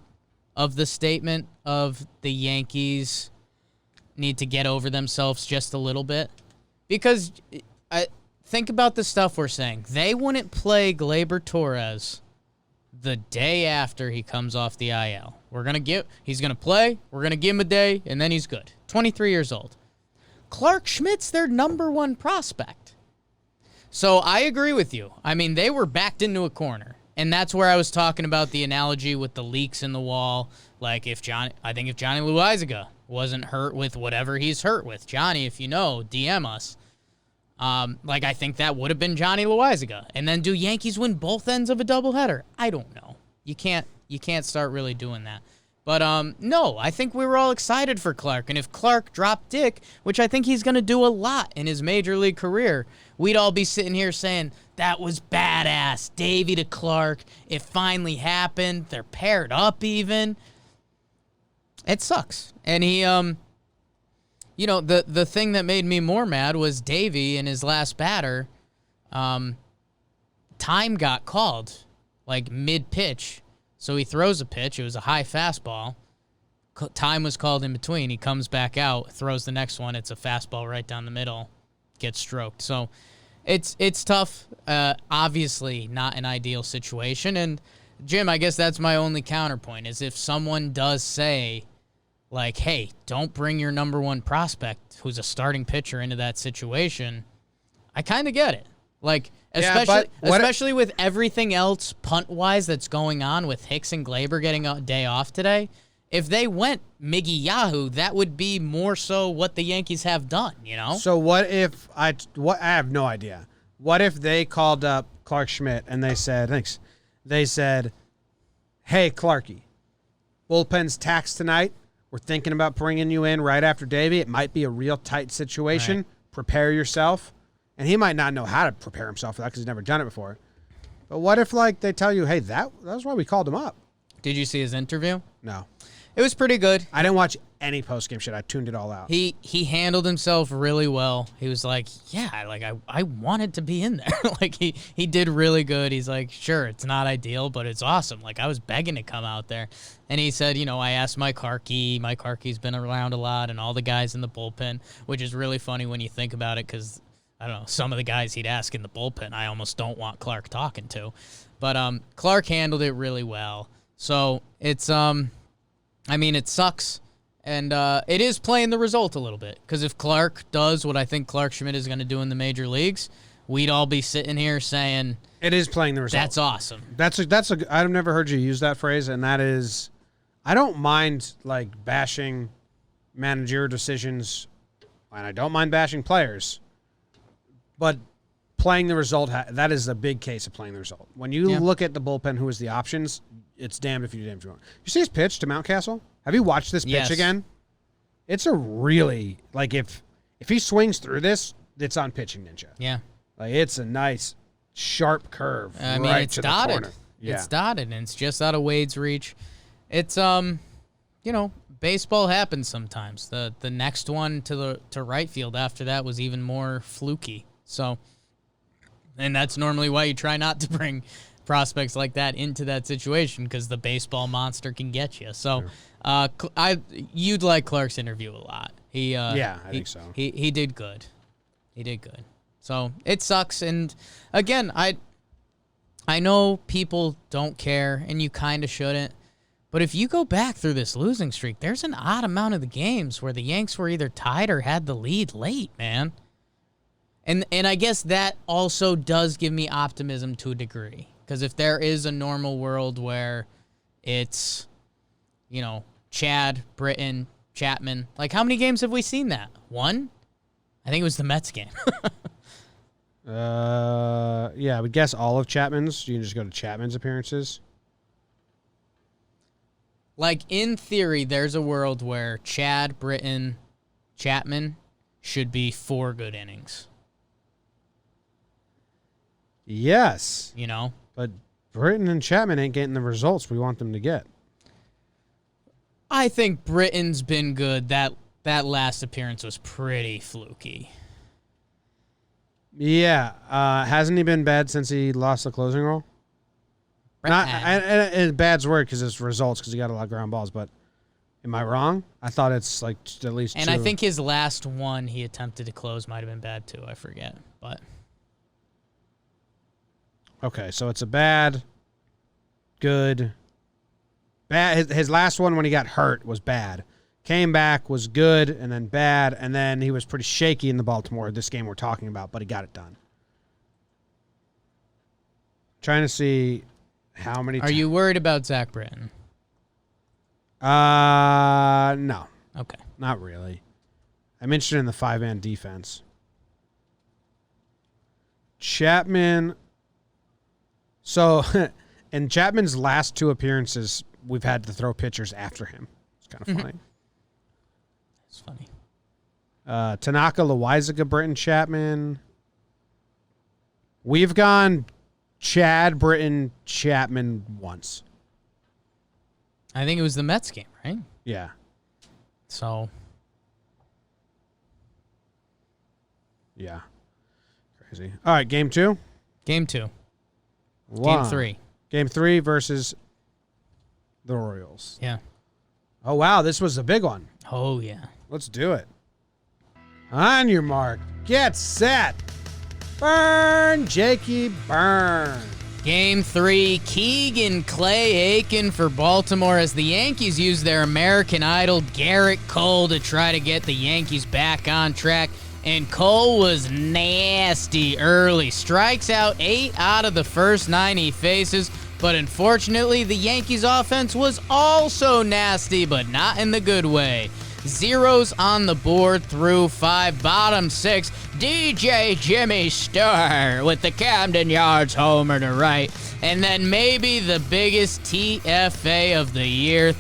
Speaker 2: of the statement of the Yankees need to get over themselves just a little bit. Because think about the stuff we're saying. They wouldn't play Gleyber Torres the day after he comes off the IL. He's going to play, we're going to give him a day, and then he's good. 23 years old. Clark Schmidt's their number one prospect. So I agree with you. I mean, they were backed into a corner. And that's where I was talking about the analogy with the leaks in the wall. Like if Johnny Loaizaga wasn't hurt with whatever he's hurt with. Johnny, if you know, DM us. I think that would have been Johnny Loaizaga. And then do Yankees win both ends of a doubleheader? I don't know. You can't start really doing that. But no, I think we were all excited for Clark. And if Clark dropped Dick, which I think he's going to do a lot in his major league career, we'd all be sitting here saying, that was badass. Davey to Clark. It finally happened. They're paired up even. It sucks. And he, the thing that made me more mad was Davey in his last batter. Time got called, like mid-pitch. So he throws a pitch. It was a high fastball. Time was called in between. He comes back out, throws the next one. It's a fastball right down the middle. Gets stroked. So it's tough. Obviously not an ideal situation. And, Jim, I guess that's my only counterpoint is if someone does say, like, hey, don't bring your number one prospect who's a starting pitcher into that situation, I kind of get it. Like, especially with everything else punt-wise that's going on with Hicks and Gleyber getting a day off today, if they went Miggy Yahoo, that would be more so what the Yankees have done, you know?
Speaker 1: So what if I have no idea. What if they called up Clark Schmidt and they said, thanks. They said, hey, Clarky, bullpen's taxed tonight. We're thinking about bringing you in right after Davey. It might be a real tight situation. Right. Prepare yourself. And he might not know how to prepare himself for that because he's never done it before. But what if, like, they tell you, hey, that was why we called him up?
Speaker 2: Did you see his interview?
Speaker 1: No.
Speaker 2: It was pretty good.
Speaker 1: I didn't watch any post-game shit. I tuned it all out.
Speaker 2: He handled himself really well. He was like, yeah, like I wanted to be in there. Like he did really good. He's like, sure, it's not ideal, but it's awesome. Like I was begging to come out there. And he said, I asked Mike Harkey. Mike Harkey's been around a lot and all the guys in the bullpen, which is really funny when you think about it because, I don't know, some of the guys he'd ask in the bullpen, I almost don't want Clark talking to. But Clark handled it really well. So it's, it sucks. And it is playing the result a little bit. Because if Clark does what I think Clark Schmidt is going to do in the major leagues, we'd all be sitting here saying
Speaker 1: It is playing the result.
Speaker 2: that's awesome.
Speaker 1: I've never heard you use that phrase, and that is, I don't mind like bashing managerial decisions, and I don't mind bashing players, but playing the result, that is a big case of playing the result. When you look at the bullpen, who is the options, it's damned if you do, damned if you won't. You see his pitch to Mountcastle? Have you watched this pitch again? It's a really, like, if he swings through this, it's on Pitching Ninja. Yeah. Like, it's a nice, sharp curve
Speaker 2: it's
Speaker 1: to
Speaker 2: dotted.
Speaker 1: the corner. Yeah.
Speaker 2: It's dotted, and it's just out of Wade's reach. It's, baseball happens sometimes. The next one to right field after that was even more fluky. So, and that's normally why you try not to bring prospects like that into that situation, because the baseball monster can get you. So, you'd like Clark's interview a lot. I think so. He did good. He did good. So it sucks. And again, I know people don't care, and you kind of shouldn't. But if you go back through this losing streak, there's an odd amount of the games where the Yanks were either tied or had the lead late, man. And I guess that also does give me optimism to a degree. Because if there is a normal world where it's, Chad, Britain, Chapman, like how many games have we seen that? One? I think it was the Mets game.
Speaker 1: I would guess all of Chapman's. You can just go to Chapman's appearances.
Speaker 2: Like, in theory, there's a world where Chad, Britain, Chapman should be 4 good innings.
Speaker 1: Yes.
Speaker 2: But
Speaker 1: Britain and Chapman ain't getting the results we want them to get.
Speaker 2: I think Britain's been good. That last appearance was pretty fluky.
Speaker 1: Yeah. Hasn't he been bad since he lost the closing role? And bad's word because it's results, because he got a lot of ground balls. But am I wrong? I thought it's like at least
Speaker 2: And
Speaker 1: 2.
Speaker 2: I think his last one he attempted to close might have been bad too. I forget. But
Speaker 1: okay, so it's a bad, good, bad. His last one when he got hurt was bad. Came back, was good, and then bad, and then he was pretty shaky in the Baltimore, this game we're talking about, but he got it done. Trying to see how many...
Speaker 2: Are you worried about Zach Britton?
Speaker 1: No.
Speaker 2: Okay.
Speaker 1: Not really. I'm interested in the 5-man defense. Chapman... So, in Chapman's last 2 appearances, we've had to throw pitchers after him. It's kind of funny.
Speaker 2: It's funny.
Speaker 1: Tanaka, Loizaga, Britton, Chapman. We've gone Chad, Britton, Chapman once.
Speaker 2: I think it was the Mets game, right?
Speaker 1: Yeah.
Speaker 2: So.
Speaker 1: Yeah. Crazy. All right, game 2?
Speaker 2: Game 2.
Speaker 1: Wow.
Speaker 2: Game 3.
Speaker 1: Game 3 versus the Orioles.
Speaker 2: Yeah.
Speaker 1: Oh, wow, this was a big one.
Speaker 2: Oh, yeah.
Speaker 1: Let's do it. On your mark. Get set. Burn, Jakey, burn.
Speaker 2: Game 3, Keegan Clay Aiken for Baltimore as the Yankees use their American Idol Garrett Cole to try to get the Yankees back on track. And Cole was nasty early. Strikes out 8 out of the first 9 he faces. But unfortunately, the Yankees offense was also nasty, but not in the good way. Zeros on the board through 5, bottom 6. DJ Jimmy Starr with the Camden Yards homer to right. And then maybe the biggest TFA of the year.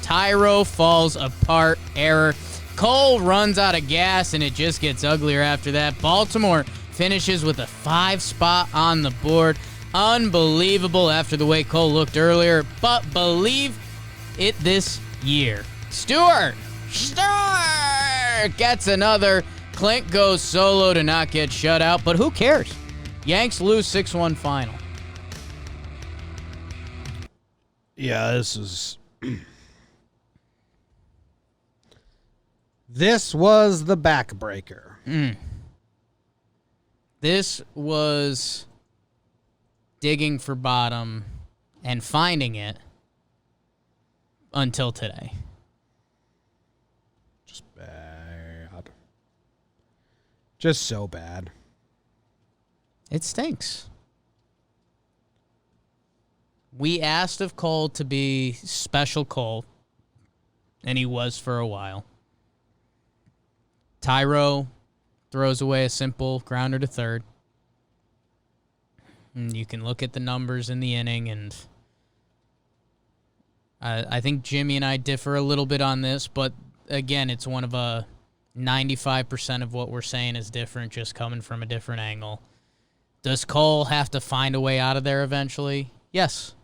Speaker 2: Tyro falls apart error. Cole runs out of gas, and it just gets uglier after that. Baltimore finishes with a 5 spot on the board. Unbelievable after the way Cole looked earlier, but believe it this year. Stewart gets another. Clint goes solo to not get shut out, but who cares? Yanks lose 6-1 final.
Speaker 1: Yeah, this is... This was the backbreaker.
Speaker 2: This was digging for bottom and finding it until today.
Speaker 1: Just bad. Just so bad.
Speaker 2: It stinks. We asked of Cole to be special Cole, and he was for a while. Tyro throws away a simple grounder to third. And you can look at the numbers in the inning, and I think Jimmy and I differ a little bit on this, but again, it's one of 95% of what we're saying is different, just coming from a different angle. Does Cole have to find a way out of there eventually? Yes.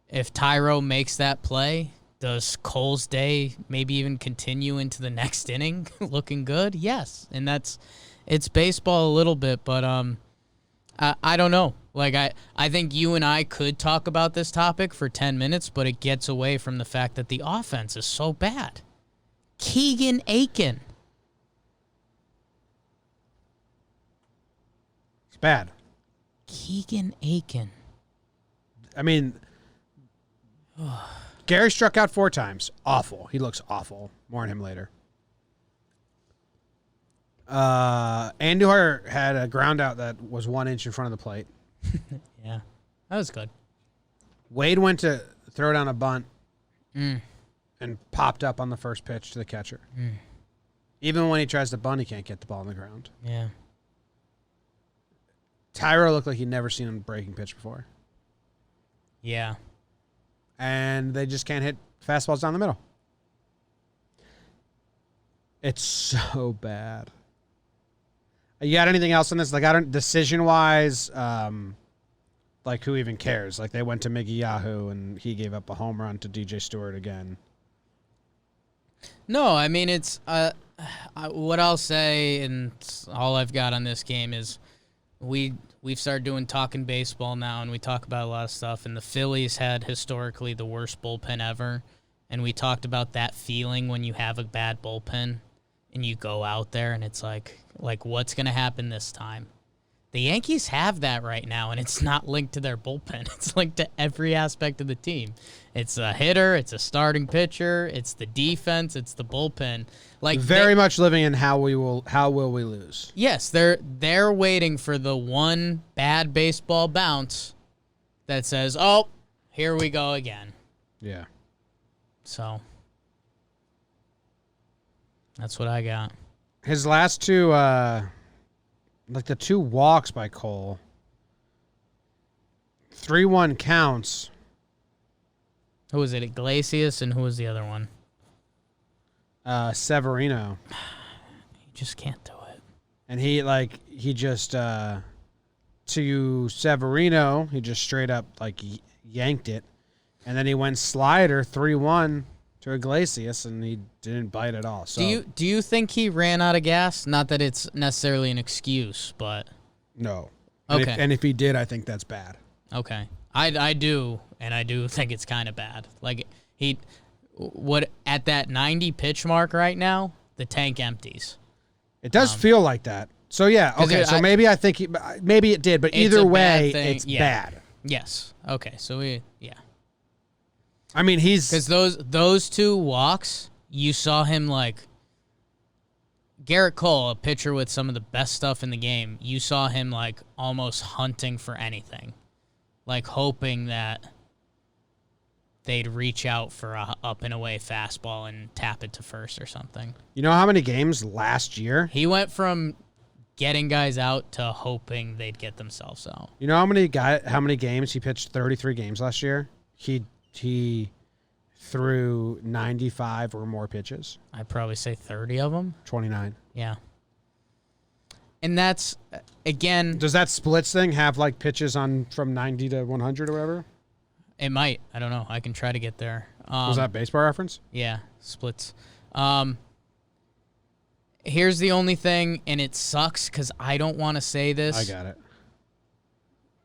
Speaker 2: If Tyro makes that play, does Cole's day maybe even continue into the next inning looking good? Yes. And it's baseball a little bit, but I don't know. Like, I think you and I could talk about this topic for 10 minutes, but it gets away from the fact that the offense is so bad. Keegan Aiken.
Speaker 1: It's bad.
Speaker 2: Keegan Aiken.
Speaker 1: I mean, Gary struck out 4 times. Awful. He looks awful. More on him later. Anduhar had a ground out that was 1 inch in front of the plate.
Speaker 2: Yeah, that was good.
Speaker 1: Wade went to throw down a bunt and popped up on the first pitch to the catcher. Even when he tries to bunt, he can't get the ball on the ground.
Speaker 2: Yeah.
Speaker 1: Tyro looked like he'd never seen a breaking pitch before.
Speaker 2: Yeah.
Speaker 1: And they just can't hit fastballs down the middle. It's so bad. You got anything else on this? Like, I don't, decision-wise, like, who even cares? Like, they went to Miggy Yahoo, and he gave up a home run to DJ Stewart again.
Speaker 2: No, I mean, it's what I'll say, and all I've got on this game is we've started doing Talkin baseball now, and we talk about a lot of stuff, and the Phillies had historically the worst bullpen ever, and we talked about that feeling when you have a bad bullpen and you go out there and it's like what's going to happen this time? The Yankees have that right now, and it's not linked to their bullpen. It's linked to every aspect of the team. It's a hitter, it's a starting pitcher, it's the defense, it's the bullpen. Like,
Speaker 1: very much living in how will we lose?
Speaker 2: Yes, they're waiting for the one bad baseball bounce that says, "Oh, here we go again."
Speaker 1: Yeah.
Speaker 2: So that's what I got.
Speaker 1: His last 2, like the 2 walks by Cole, 3-1 counts.
Speaker 2: Who was it? Iglesias, and who was the other one?
Speaker 1: Severino.
Speaker 2: You just can't do it.
Speaker 1: And he just to Severino, he just straight up like yanked it, and then he went slider 3-1 to Iglesias, and he didn't bite at all. So
Speaker 2: do you think he ran out of gas? Not that it's necessarily an excuse, but
Speaker 1: no.
Speaker 2: Okay.
Speaker 1: And if he did, I think that's bad.
Speaker 2: Okay. I do, and I do think it's kind of bad. Like, at that 90 pitch mark right now, the tank empties.
Speaker 1: It does feel like that. So yeah, okay. So maybe maybe it did, but either way, it's bad.
Speaker 2: Yes. Okay. So
Speaker 1: I mean,
Speaker 2: because those 2 walks, you saw him like Garrett Cole, a pitcher with some of the best stuff in the game. You saw him like almost hunting for anything, like hoping that they'd reach out for a up and away fastball and tap it to first or something.
Speaker 1: You know how many games last year?
Speaker 2: He went from getting guys out to hoping they'd get themselves out.
Speaker 1: You know how many games he pitched? 33 games last year. He threw 95 or more pitches.
Speaker 2: I'd probably say 30 of them.
Speaker 1: 29.
Speaker 2: Yeah. And that's, again...
Speaker 1: Does that splits thing have, like, pitches on from 90 to 100 or whatever?
Speaker 2: It might. I don't know. I can try to get there.
Speaker 1: Was that baseball reference?
Speaker 2: Yeah, splits. Here's the only thing, and it sucks because I don't want to say this.
Speaker 1: I got it.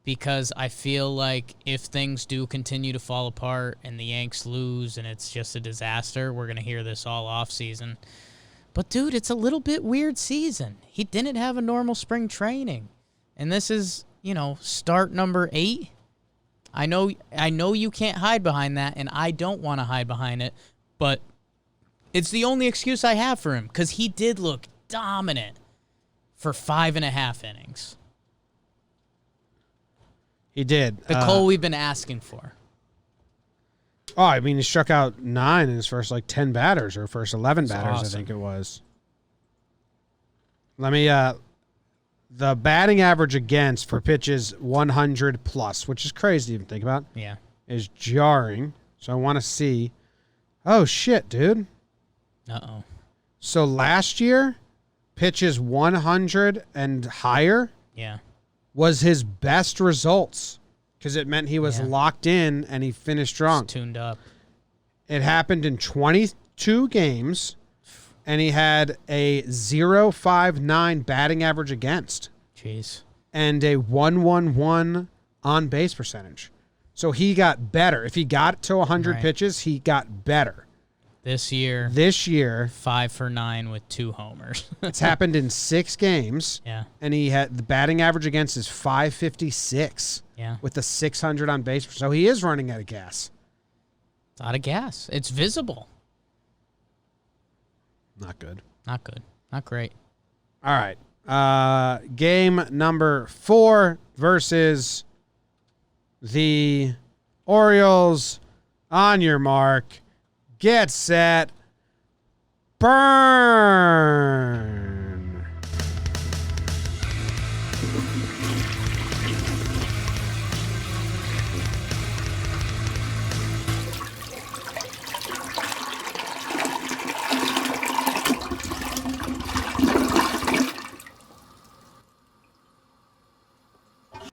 Speaker 2: Because I feel like if things do continue to fall apart and the Yanks lose and it's just a disaster, we're going to hear this all off season. But, dude, it's a little bit weird season. He didn't have a normal spring training. And this is, start number 8. I know you can't hide behind that, and I don't want to hide behind it, but it's the only excuse I have for him because he did look dominant for 5.5 innings.
Speaker 1: He did.
Speaker 2: The Cole we've been asking for.
Speaker 1: Oh, I mean, he struck out 9 in his first 10 batters or first 11 batters,
Speaker 2: awesome.
Speaker 1: I think it was. Let me. The batting average against for pitches 100 plus, which is crazy to even think about.
Speaker 2: Yeah.
Speaker 1: Is jarring. So I want to see. Oh shit, dude.
Speaker 2: Uh-oh.
Speaker 1: So last year, pitches 100 and higher.
Speaker 2: Yeah.
Speaker 1: Was his best results because it meant he was locked in and he finished strong.
Speaker 2: Just tuned up.
Speaker 1: It happened in 22 games, and he had a 0.59 batting average against.
Speaker 2: Jeez.
Speaker 1: And a 111 on base percentage. So he got better. If he got to 100 pitches, he got better.
Speaker 2: This year,
Speaker 1: 5
Speaker 2: for 9 with 2 homers.
Speaker 1: It's happened in 6 games.
Speaker 2: Yeah.
Speaker 1: And he had the batting average against is 556.
Speaker 2: Yeah.
Speaker 1: With the 600 on base. So he is running out of gas.
Speaker 2: It's out of gas. It's visible.
Speaker 1: Not good.
Speaker 2: Not good. Not great.
Speaker 1: All right. Game number 4 versus the Orioles. On your mark. Get set. Burn.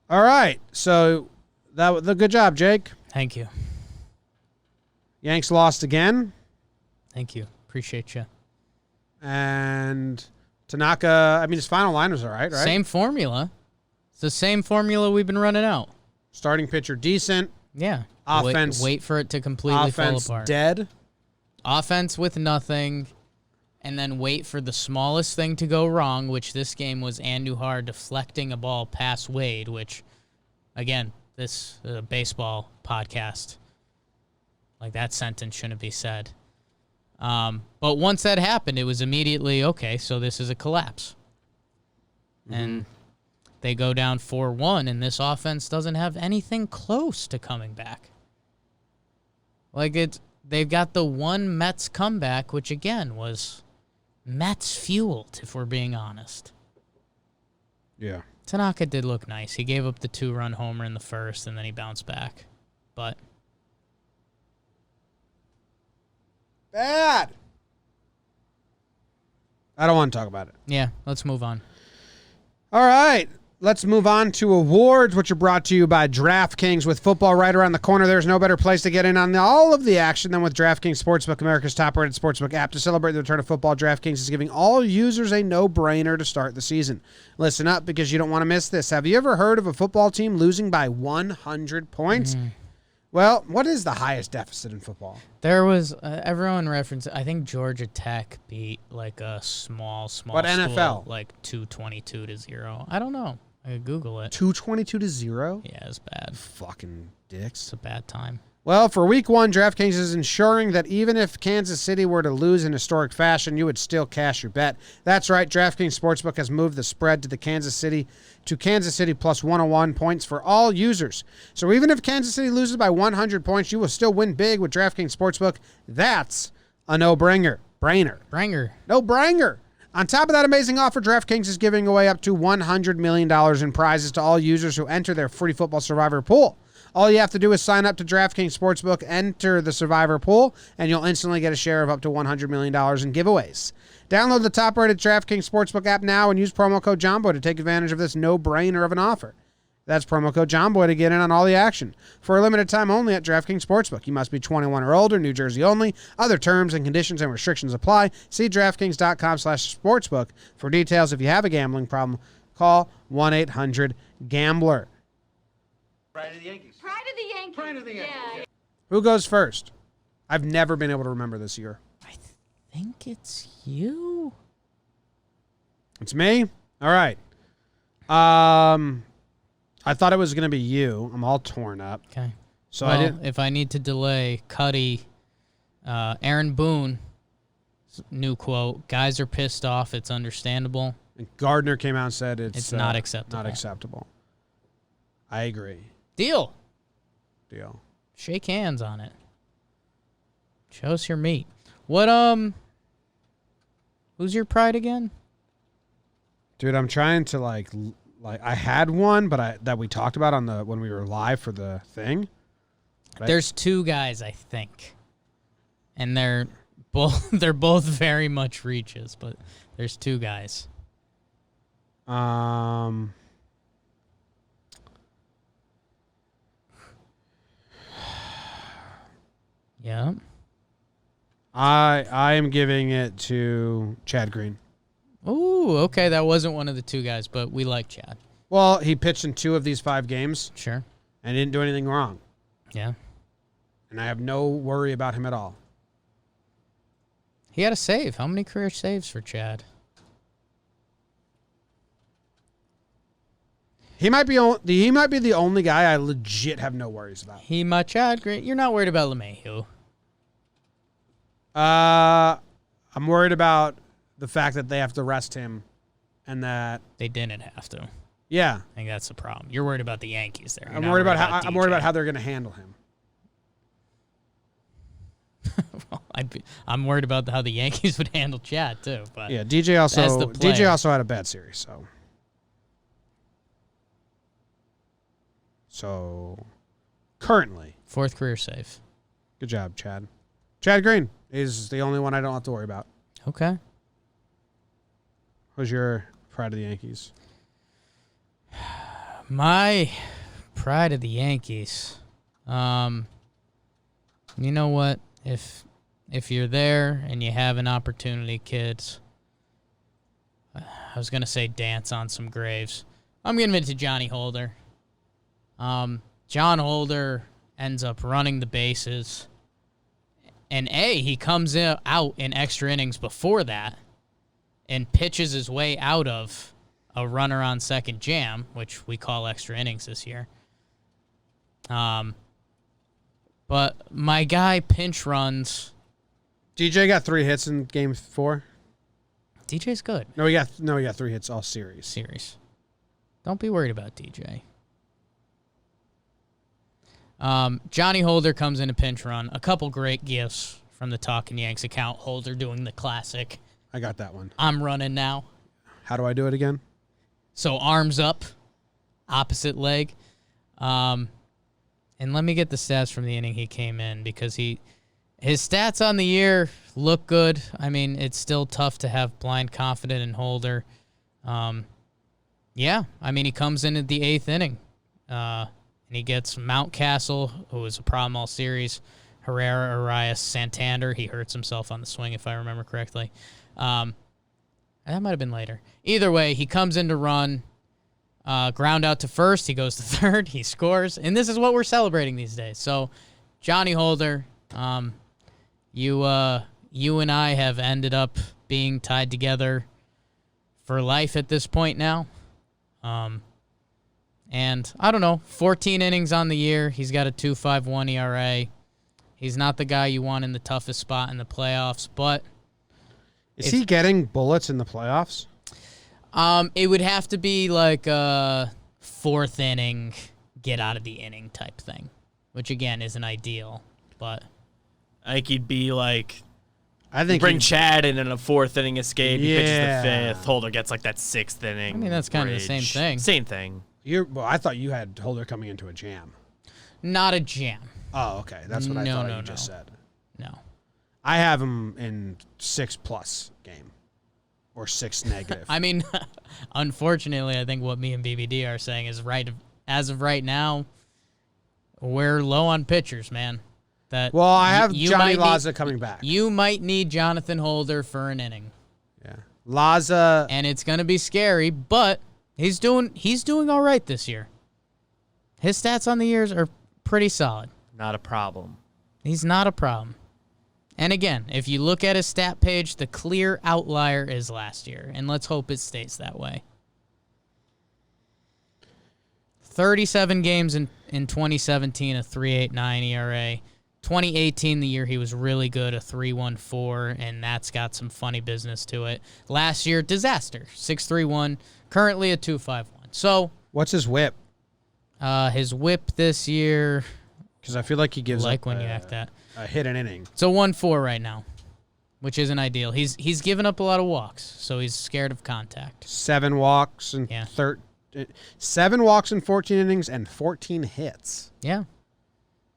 Speaker 1: All right. So that was a good job, Jake.
Speaker 2: Thank you.
Speaker 1: Yanks lost again.
Speaker 2: Thank you. Appreciate you.
Speaker 1: And Tanaka, I mean, his final line was all right, right?
Speaker 2: Same formula. It's the same formula we've been running out.
Speaker 1: Starting pitcher decent.
Speaker 2: Yeah.
Speaker 1: Offense.
Speaker 2: Wait for it to completely fall
Speaker 1: Offense
Speaker 2: apart.
Speaker 1: dead.
Speaker 2: Offense with nothing. And then wait for the smallest thing to go wrong, which this game was Anduhar deflecting a ball past Wade, which, again, this is a baseball podcast. Like, that sentence shouldn't be said. But once that happened, it was immediately, okay, so this is a collapse. Mm-hmm. And they go down 4-1, and this offense doesn't have anything close to coming back. Like, they've got the one Mets comeback, which, again, was Mets-fueled, if we're being honest.
Speaker 1: Yeah.
Speaker 2: Tanaka did look nice. He gave up the 2-run homer in the first, and then he bounced back. But
Speaker 1: bad. I don't want to talk about it.
Speaker 2: yeah, let's move on.
Speaker 1: All right. Let's move on to awards, which are brought to you by DraftKings. With football right around the corner, there's no better place to get in on all of the action than with DraftKings Sportsbook, America's top-rated sportsbook app. To celebrate the return of football, DraftKings is giving all users a no-brainer to start the season. Listen up, because you don't want to miss this. Have you ever heard of a football team losing by 100 points? Well, what is the highest deficit in football?
Speaker 2: There was everyone referenced. I think Georgia Tech beat like a small
Speaker 1: What
Speaker 2: school,
Speaker 1: NFL?
Speaker 2: like 222-0. I don't know. I could Google it.
Speaker 1: 222-0?
Speaker 2: Yeah, it's bad.
Speaker 1: Fucking dicks.
Speaker 2: It's a bad time.
Speaker 1: Well, for week 1, DraftKings is ensuring that even if Kansas City were to lose in historic fashion, you would still cash your bet. That's right. DraftKings Sportsbook has moved the spread to Kansas City plus 101 points for all users. So even if Kansas City loses by 100 points, you will still win big with DraftKings Sportsbook. That's a no-brainer. No-brainer. On top of that amazing offer, DraftKings is giving away up to $100 million in prizes to all users who enter their free football survivor pool. All you have to do is sign up to DraftKings Sportsbook, enter the survivor pool, and you'll instantly get a share of up to $100 million in giveaways. Download the top-rated DraftKings Sportsbook app now and use promo code JOMBOY to take advantage of this no-brainer of an offer. That's promo code JOMBOY to get in on all the action. For a limited time only at DraftKings Sportsbook. You must be 21 or older, New Jersey only. Other terms and conditions and restrictions apply. See DraftKings.com/sportsbook for details. If you have a gambling problem, call 1-800-GAMBLER.
Speaker 4: Pride of the Yankees.
Speaker 5: Pride of the Yankees.
Speaker 4: Pride of the Yankees.
Speaker 5: Yeah.
Speaker 1: Who goes first? I've never been able to remember this year.
Speaker 2: I think it's you.
Speaker 1: It's me? All right. I thought it was going to be you. I'm all torn up.
Speaker 2: Okay.
Speaker 1: So
Speaker 2: well,
Speaker 1: I didn't.
Speaker 2: if I need to delay, Cuddy, Aaron Boone, new quote, guys are pissed off. It's understandable.
Speaker 1: And Gardner came out and said it's
Speaker 2: Not acceptable.
Speaker 1: Not acceptable. I agree.
Speaker 2: Deal.
Speaker 1: Deal.
Speaker 2: Shake hands on it. Show us your meat. What, who's your pride again?
Speaker 1: Dude, I'm trying to like I had one, but that we talked about on when we were live for the thing.
Speaker 2: There's two guys, I think. And they're both very much reaches, but there's two guys. Yeah.
Speaker 1: I am giving it to Chad Green.
Speaker 2: Ooh, okay. That wasn't one of the two guys, but we like Chad.
Speaker 1: Well, he pitched in 2 of these 5 games.
Speaker 2: Sure.
Speaker 1: And didn't do anything wrong.
Speaker 2: Yeah.
Speaker 1: And I have no worry about him at all.
Speaker 2: He had a save. How many career saves for Chad?
Speaker 1: He might be the only guy I legit have no worries about.
Speaker 2: Chad Green. You're not worried about LeMahieu.
Speaker 1: I'm worried about the fact that they have to rest him, and that
Speaker 2: They didn't have to.
Speaker 1: yeah.
Speaker 2: I think that's the problem. You're worried about the Yankees there.
Speaker 1: I'm worried about how they're going to handle him.
Speaker 2: Well, I'm worried about how the Yankees would handle Chad too. But
Speaker 1: Yeah, DJ also had a bad series, so currently
Speaker 2: 4th career save.
Speaker 1: good job, Chad. Chad Green is the only one I don't have to worry about.
Speaker 2: Okay.
Speaker 1: Who's your pride of the Yankees?
Speaker 2: My pride of the Yankees. You know what? If you're there and you have an opportunity, kids, I was going to say dance on some graves. I'm giving it to Johnny Holder. John Holder ends up running the bases. And he comes out in extra innings before that and pitches his way out of a runner on second jam, which we call extra innings this year. But my guy pinch runs.
Speaker 1: DJ got 3 hits in Game 4.
Speaker 2: DJ's good.
Speaker 1: No, he got 3 hits all series.
Speaker 2: Don't be worried about DJ. Johnny Holder comes in a pinch run. A couple great gifts from the Talkin Yanks account. Holder doing the classic.
Speaker 1: I got that one.
Speaker 2: I'm running now.
Speaker 1: How do I do it again?
Speaker 2: So arms up, opposite leg. And let me get the stats from the inning he came in, because his stats on the year look good. I mean, it's still tough to have blind confidence in Holder. Yeah, I mean, he comes in at the 8th inning. And he gets Mountcastle, who was a problem all series, Herrera, Arias, Santander. He hurts himself on the swing, if I remember correctly. That might have been later. Either way, he comes in to run, ground out to first. He goes to third. He scores. And this is what we're celebrating these days. So, Johnny Holder, you and I have ended up being tied together for life at this point now. And I don't know, 14 innings on the year. He's got a 2.51 ERA. He's not the guy you want in the toughest spot in the playoffs, but
Speaker 1: is he getting bullets in the playoffs?
Speaker 2: It would have to be like a 4th inning, get out of the inning type thing, which again isn't ideal, but
Speaker 3: I think he'd be like,
Speaker 1: I think
Speaker 3: bring Chad in a 4th inning escape. He pitches
Speaker 1: Yeah.
Speaker 3: the 5th. Holder gets like that 6th inning.
Speaker 2: I mean, that's kind of the same
Speaker 3: bridge.
Speaker 2: thing.
Speaker 3: Same thing.
Speaker 1: Well, I thought you had Holder coming into a jam.
Speaker 2: Not a jam.
Speaker 1: Oh, okay. That's what I
Speaker 2: No,
Speaker 1: thought
Speaker 2: no,
Speaker 1: you just
Speaker 2: no.
Speaker 1: said.
Speaker 2: No.
Speaker 1: I have him in 6+ game or 6 negative.
Speaker 2: I mean, unfortunately, I think what me and BBD are saying is right. As of right now, we're low on pitchers, man.
Speaker 1: Well, I have
Speaker 2: you
Speaker 1: Johnny
Speaker 2: might
Speaker 1: Laza coming back.
Speaker 2: You might need Jonathan Holder for an inning.
Speaker 1: Yeah, Laza.
Speaker 2: And it's going to be scary, but he's doing all right this year. His stats on the years are pretty solid.
Speaker 3: Not a problem.
Speaker 2: He's not a problem. And again, if you look at his stat page, the clear outlier is last year, and let's hope it stays that way. 37 games in 2017, a 3.89 ERA. 2018, the year he was really good, a 3.14, and that's got some funny business to it. Last year, disaster, 6.31. Currently a 2.51. So,
Speaker 1: What's his whip?
Speaker 2: His whip this year,
Speaker 1: Because I feel like he gives
Speaker 2: like
Speaker 1: up
Speaker 2: when you act that.
Speaker 1: a hit an inning.
Speaker 2: It's a 1-4 right now, which isn't ideal. He's given up a lot of walks, so he's scared of contact.
Speaker 1: 7 walks and 7 walks in 14 innings and 14 hits.
Speaker 2: Yeah.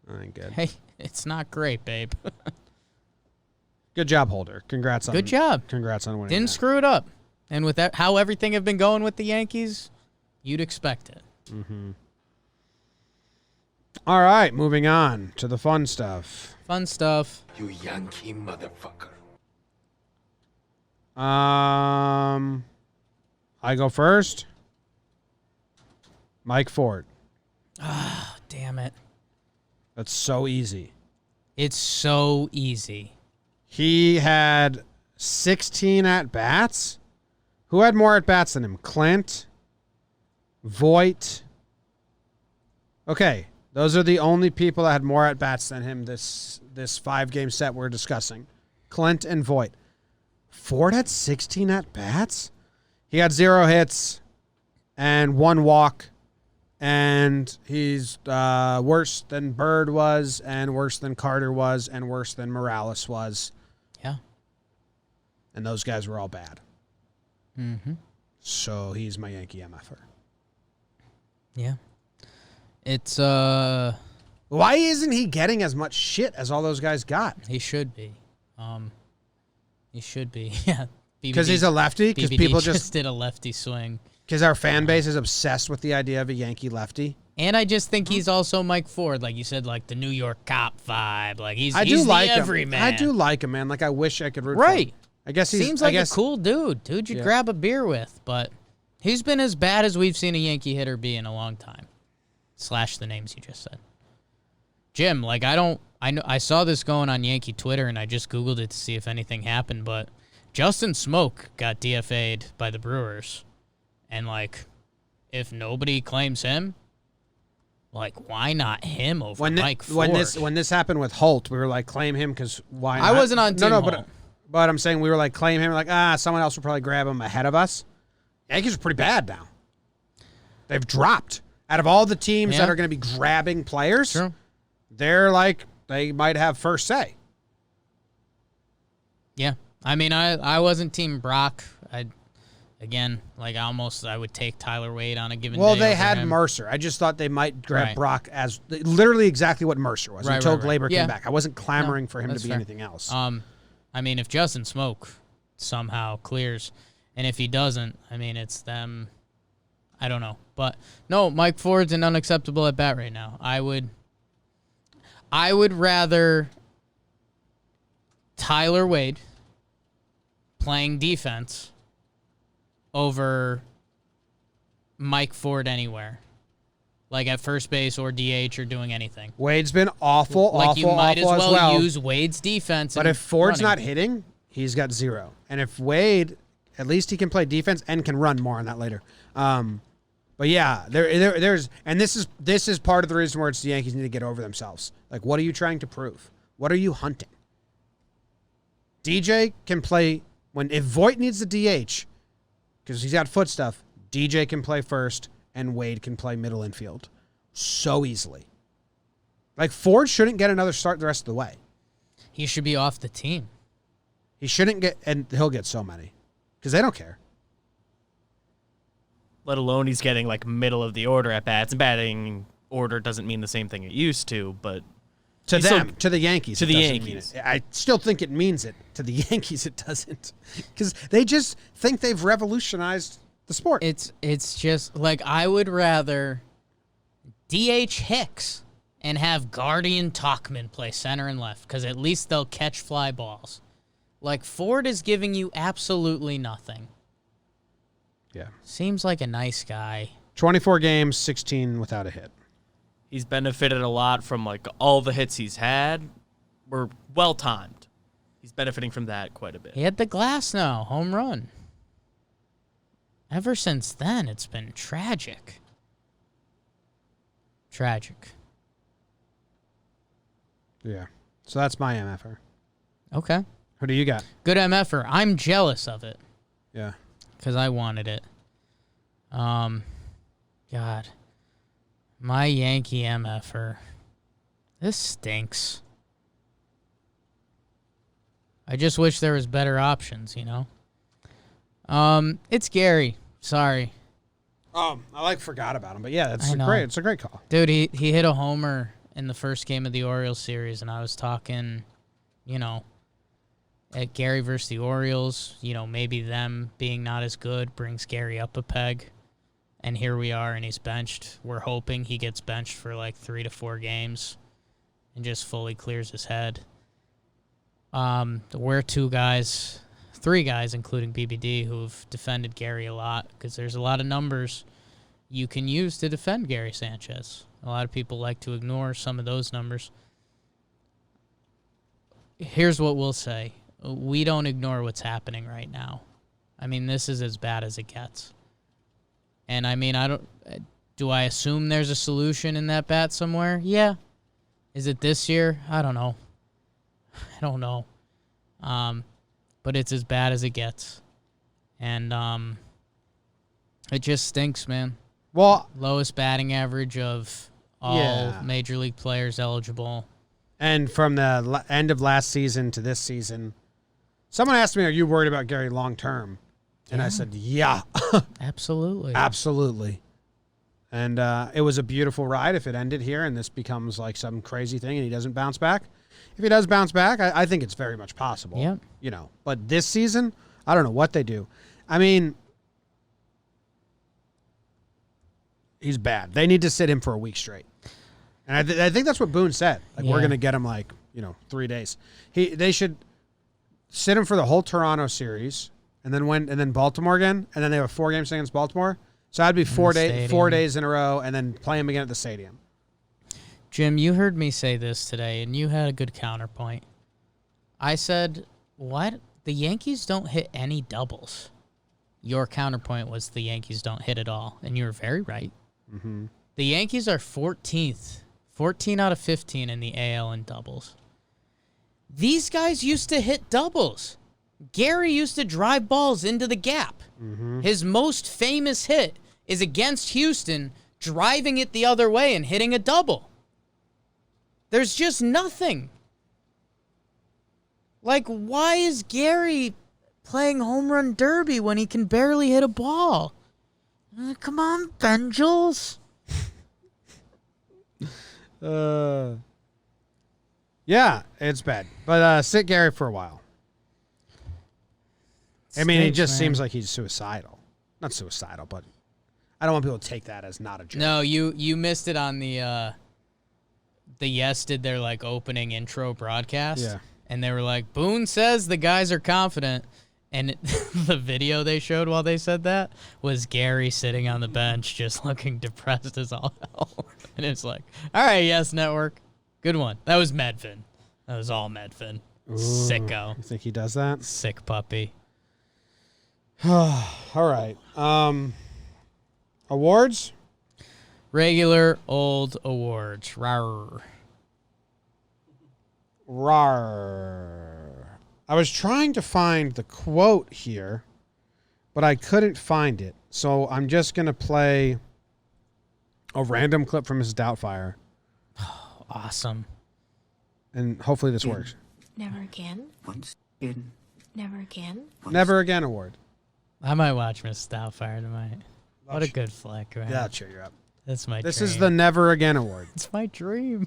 Speaker 1: I think good.
Speaker 2: Hey, it's not great, babe.
Speaker 1: Good job, Holder. Congrats on
Speaker 2: Good job.
Speaker 1: Congrats on winning.
Speaker 2: Didn't
Speaker 1: that.
Speaker 2: screw it up. And with that, how everything have been going with the Yankees, you'd expect it.
Speaker 1: Mm-hmm. All right, moving on to the fun stuff.
Speaker 2: Fun stuff.
Speaker 5: You Yankee motherfucker.
Speaker 1: I go first. Mike Ford.
Speaker 2: Oh, damn it.
Speaker 1: That's so easy.
Speaker 2: It's so easy.
Speaker 1: He had 16 at-bats. Who had more at-bats than him? Clint? Voit? Okay, those are the only people that had more at-bats than him this 5-game set we're discussing. Clint and Voit. Ford had 16 at-bats? He had 0 hits and 1 walk, and he's worse than Bird was, and worse than Carter was, and worse than Morales was.
Speaker 2: Yeah.
Speaker 1: And those guys were all bad.
Speaker 2: Mm-hmm.
Speaker 1: So he's my Yankee MFer.
Speaker 2: Yeah. It's, Why
Speaker 1: isn't he getting as much shit as all those guys got?
Speaker 2: He should be. He should be, yeah.
Speaker 1: Because he's a lefty? Because
Speaker 2: BBD
Speaker 1: people
Speaker 2: just did a lefty swing.
Speaker 1: Because our fan base is obsessed with the idea of a Yankee lefty.
Speaker 2: And I just think he's also Mike Ford, like you said, like the New York cop vibe. Like he's
Speaker 1: I do
Speaker 2: the
Speaker 1: like him.
Speaker 2: everyman.
Speaker 1: I do like him, man. Like I wish I could root for
Speaker 2: Right.
Speaker 1: him. I guess he's
Speaker 2: Seems like a cool dude you'd grab a beer with, but he's been as bad as we've seen a Yankee hitter be in a long time. Slash the names you just said. Jim, like I saw this going on Yankee Twitter and I just Googled it to see if anything happened, but Justin Smoke got DFA'd by the Brewers. And like if nobody claims him, like why not him over Mike Ford?
Speaker 1: When this happened with Holt, we were like claim him because why not?
Speaker 2: I wasn't on team Holt.
Speaker 1: But I'm saying we were like claim him like someone else will probably grab him ahead of us. Yankees are pretty bad now. They've dropped. Out of all the teams that are going to be grabbing players, they're like, they might have first say.
Speaker 2: Yeah. I mean, I wasn't team Brock. I would take Tyler Wade on a given day.
Speaker 1: Well, they
Speaker 2: over
Speaker 1: had
Speaker 2: him.
Speaker 1: Mercer. I just thought they might grab Brock as literally exactly what Mercer was until Glaber came back. I wasn't clamoring for him to be anything else.
Speaker 2: I mean, if Justin Smoke somehow clears, and if he doesn't, I mean, it's them. I don't know. But no, Mike Ford's an unacceptable at bat right now. I would rather Tyler Wade playing defense over Mike Ford anywhere. Like at first base or DH or doing anything.
Speaker 1: Wade's been awful
Speaker 2: you might as
Speaker 1: well,
Speaker 2: well use Wade's defense.
Speaker 1: But if Ford's not hitting, he's got 0. And if Wade, at least he can play defense and can run. More on that later. But yeah, there's and this is part of the reason where it's the Yankees need to get over themselves. Like, what are you trying to prove? What are you hunting? DJ can play if Voit needs the DH because he's got foot stuff. DJ can play first, and Wade can play middle infield so easily. Like Ford shouldn't get another start the rest of the way.
Speaker 2: He should be off the team.
Speaker 1: He shouldn't get, and he'll get so many because they don't care.
Speaker 3: Let alone he's getting like middle of the order at bats. And batting order doesn't mean the same thing it used to, but
Speaker 1: to them, to the Yankees,
Speaker 3: to
Speaker 1: it
Speaker 3: the
Speaker 1: doesn't
Speaker 3: Yankees.
Speaker 1: mean it. I still think it means it. To the Yankees, it doesn't, because they just think they've revolutionized the sport.
Speaker 2: It's just like I would rather DH Hicks and have Guardian Talkman play center and left because at least they'll catch fly balls. Like Ford is giving you absolutely nothing.
Speaker 1: Yeah.
Speaker 2: Seems like a nice guy.
Speaker 1: 24 games, 16 without a hit.
Speaker 3: He's benefited a lot from like all the hits he's had were well timed. He's benefiting from that quite a bit.
Speaker 2: He had the glass now, home run. Ever since then, it's been tragic. Tragic.
Speaker 1: Yeah. So that's my MFR.
Speaker 2: Okay.
Speaker 1: Who do you got?
Speaker 2: Good MFer. I'm jealous of it.
Speaker 1: Yeah.
Speaker 2: Because I wanted it. God. My Yankee MFer. This stinks. I just wish there was better options, you know? It's Gary. Sorry.
Speaker 1: I forgot about him, but yeah,
Speaker 2: I know.
Speaker 1: it's a great call.
Speaker 2: Dude, he hit a homer in the first game of the Orioles series, and I was talking, you know, at Gary versus the Orioles, you know, maybe them being not as good brings Gary up a peg. And here we are, and he's benched. We're hoping he gets benched for like 3 to 4 games and just fully clears his head. We're 3 guys, including BBD, who've defended Gary a lot because there's a lot of numbers you can use to defend Gary Sanchez. A lot of people like to ignore some of those numbers. Here's what we'll say. We don't ignore what's happening right now. I mean, this is as bad as it gets. And I mean, do I assume there's a solution in that bat somewhere? Yeah. Is it this year? I don't know. But it's as bad as it gets. And it just stinks, man.
Speaker 1: Well,
Speaker 2: Lowest batting average of all major league players eligible.
Speaker 1: And from the end of last season to this season, someone asked me, are you worried about Gary long term? And I said, yeah.
Speaker 2: Absolutely.
Speaker 1: Absolutely. And it was a beautiful ride if it ended here and this becomes like some crazy thing and he doesn't bounce back. If he does bounce back, I think it's very much possible.
Speaker 2: Yep.
Speaker 1: You know, but this season, I don't know what they do. I mean, he's bad. They need to sit him for a week straight. And I think that's what Boone said. Like, we're going to get him 3 days. They should sit him for the whole Toronto series and then Baltimore again. And then they have a 4-game thing against Baltimore. So that'd be 4 days in a row and then play him again at the stadium.
Speaker 2: Jim, you heard me say this today, and you had a good counterpoint. I said, what? The Yankees don't hit any doubles. Your counterpoint was the Yankees don't hit at all, and you were very right.
Speaker 1: Mm-hmm.
Speaker 2: The Yankees are 14th, 14 out of 15 in the AL in doubles. These guys used to hit doubles. Gary used to drive balls into the gap.
Speaker 1: Mm-hmm.
Speaker 2: His most famous hit is against Houston, driving it the other way and hitting a double. There's just nothing. Like, why is Gary playing home run derby when he can barely hit a ball? Come on, Benjels.
Speaker 1: Yeah, it's bad. But sit Gary for a while. I mean, he just seems like he's suicidal. Not suicidal, but I don't want people to take that as not a joke.
Speaker 2: No, you missed it on the Yes did their opening intro broadcast.
Speaker 1: Yeah.
Speaker 2: And they were like, Boone says the guys are confident. And the video they showed while they said that was Gary sitting on the bench just looking depressed as all hell. And it's like, all right, Yes Network. Good one. That was Medvin. That was all Medvin. Sicko.
Speaker 1: You think he does that?
Speaker 2: Sick puppy.
Speaker 1: All right. Awards?
Speaker 2: Regular old awards. Rawr.
Speaker 1: Rawr. I was trying to find the quote here, but I couldn't find it. So I'm just going to play a random clip from Mrs. Doubtfire.
Speaker 2: Awesome.
Speaker 1: And hopefully this works.
Speaker 6: Never again.
Speaker 5: Once again.
Speaker 6: Never again.
Speaker 1: Never Again award.
Speaker 2: I might watch Miss Doubtfire tonight. What a good flick, right?
Speaker 1: Yeah, I'll cheer you up.
Speaker 2: That's my
Speaker 1: This
Speaker 2: dream.
Speaker 1: is the Never Again award.
Speaker 2: It's my dream.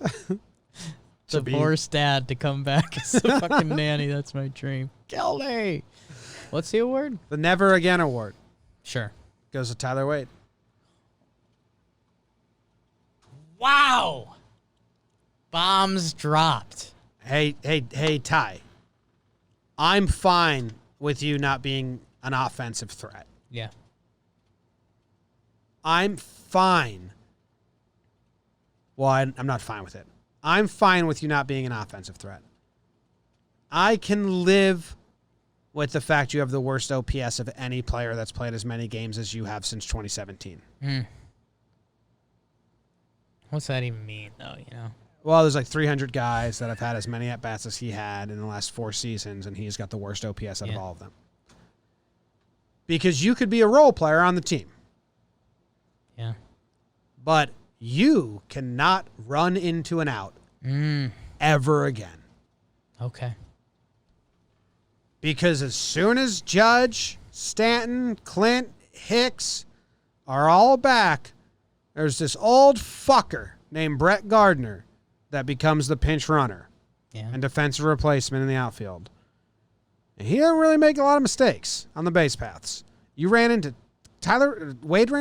Speaker 1: To
Speaker 2: Divorced dad to come back as a fucking nanny. That's my dream. Kill me. What's the award?
Speaker 1: The Never Again award
Speaker 2: Sure.
Speaker 1: goes to Tyler Wade.
Speaker 2: Wow. Bombs dropped.
Speaker 1: Hey, Ty. I'm fine with you not being an offensive threat.
Speaker 2: Yeah.
Speaker 1: I'm fine. Well, I'm not fine with it. I'm fine with you not being an offensive threat. I can live with the fact you have the worst OPS of any player that's played as many games as you have since 2017.
Speaker 2: What's that even mean, though,
Speaker 1: Well, there's 300 guys that have had as many at-bats as he had in the last 4 seasons, and he's got the worst OPS out of all of them. Because you could be a role player on the team.
Speaker 2: Yeah.
Speaker 1: But you cannot run into an out ever again.
Speaker 2: Okay.
Speaker 1: Because as soon as Judge, Stanton, Clint, Hicks are all back, there's this old fucker named Brett Gardner that becomes the pinch runner and defensive replacement in the outfield. And he doesn't really make a lot of mistakes on the base paths. Wade ran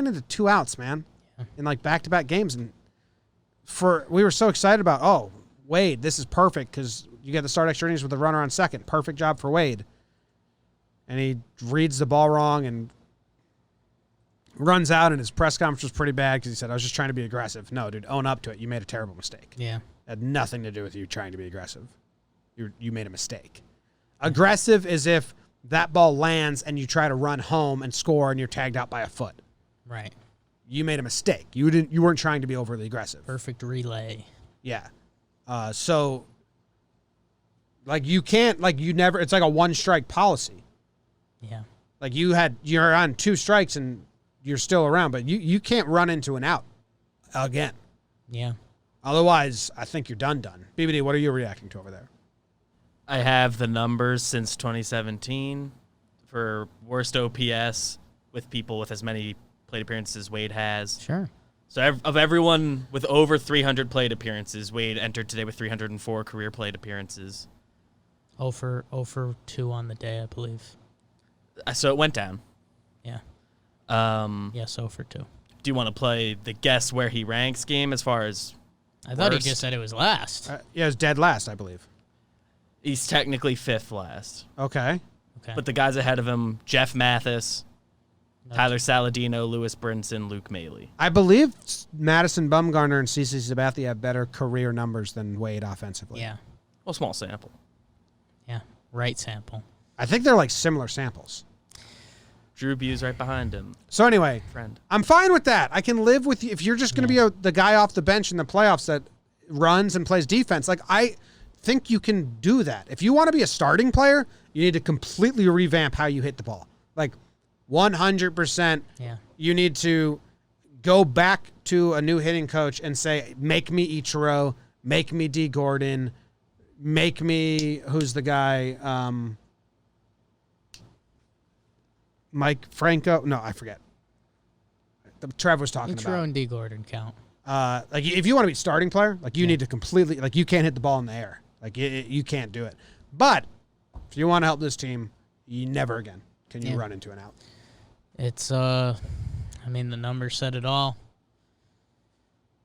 Speaker 1: into 2 outs, man, in like back-to-back games. And we were so excited about, Wade, this is perfect because you get to start extra innings with a runner on second. Perfect job for Wade. And he reads the ball wrong and runs out, and his press conference was pretty bad because he said, I was just trying to be aggressive. No, dude, own up to it. You made a terrible mistake.
Speaker 2: Yeah.
Speaker 1: It had nothing to do with you trying to be aggressive. You made a mistake. Aggressive is if that ball lands and you try to run home and score and you're tagged out by a foot.
Speaker 2: Right.
Speaker 1: You made a mistake. You weren't trying to be overly aggressive.
Speaker 2: Perfect relay.
Speaker 1: Yeah. So like you can't, like you never, it's like a 1-strike policy.
Speaker 2: Yeah.
Speaker 1: Like you're on 2 strikes and you're still around, but you can't run into an out again.
Speaker 2: Yeah.
Speaker 1: Otherwise, I think you're done. BBD, what are you reacting to over there?
Speaker 3: I have the numbers since 2017 for worst OPS with people with as many plate appearances as Wade has.
Speaker 2: Sure.
Speaker 3: So of everyone with over 300 plate appearances, Wade entered today with 304 career plate appearances.
Speaker 2: 0 for 2 on the day, I believe.
Speaker 3: So it went down.
Speaker 2: Yeah. Yes, 0 for 2.
Speaker 3: Do you want to play the guess where he ranks game as far as
Speaker 2: I thought
Speaker 3: worst?
Speaker 2: he just said it was last.
Speaker 1: Yeah, it's dead last, I believe.
Speaker 3: He's technically 5th last.
Speaker 1: Okay.
Speaker 2: Okay.
Speaker 3: But the guys ahead of him, Jeff Mathis, Tyler Saladino, Lewis Brinson, Luke Mailey.
Speaker 1: I believe Madison Bumgarner and CeCe Sabathia have better career numbers than Wade offensively.
Speaker 2: Yeah.
Speaker 3: Well, small sample.
Speaker 2: Yeah. Right sample.
Speaker 1: I think they're like similar samples.
Speaker 3: Drew Buse right behind him.
Speaker 1: So anyway,
Speaker 3: Friend.
Speaker 1: I'm fine with that. I can live with you. If you're just going to be the guy off the bench in the playoffs that runs and plays defense, like I think you can do that. If you want to be a starting player, you need to completely revamp how you hit the ball. Like 100%.
Speaker 2: Yeah.
Speaker 1: You need to go back to a new hitting coach and say, make me Ichiro, make me D. Gordon, make me, who's the guy? Mike Franco? No, I forget. Trev was talking
Speaker 2: Ichiro
Speaker 1: about.
Speaker 2: and D. Gordon count.
Speaker 1: Like if you want to be a starting player, like you need to completely, like you can't hit the ball in the air. Like you can't do it. But if you want to help this team, you never again can you run into an out.
Speaker 2: It's I mean the numbers said it all.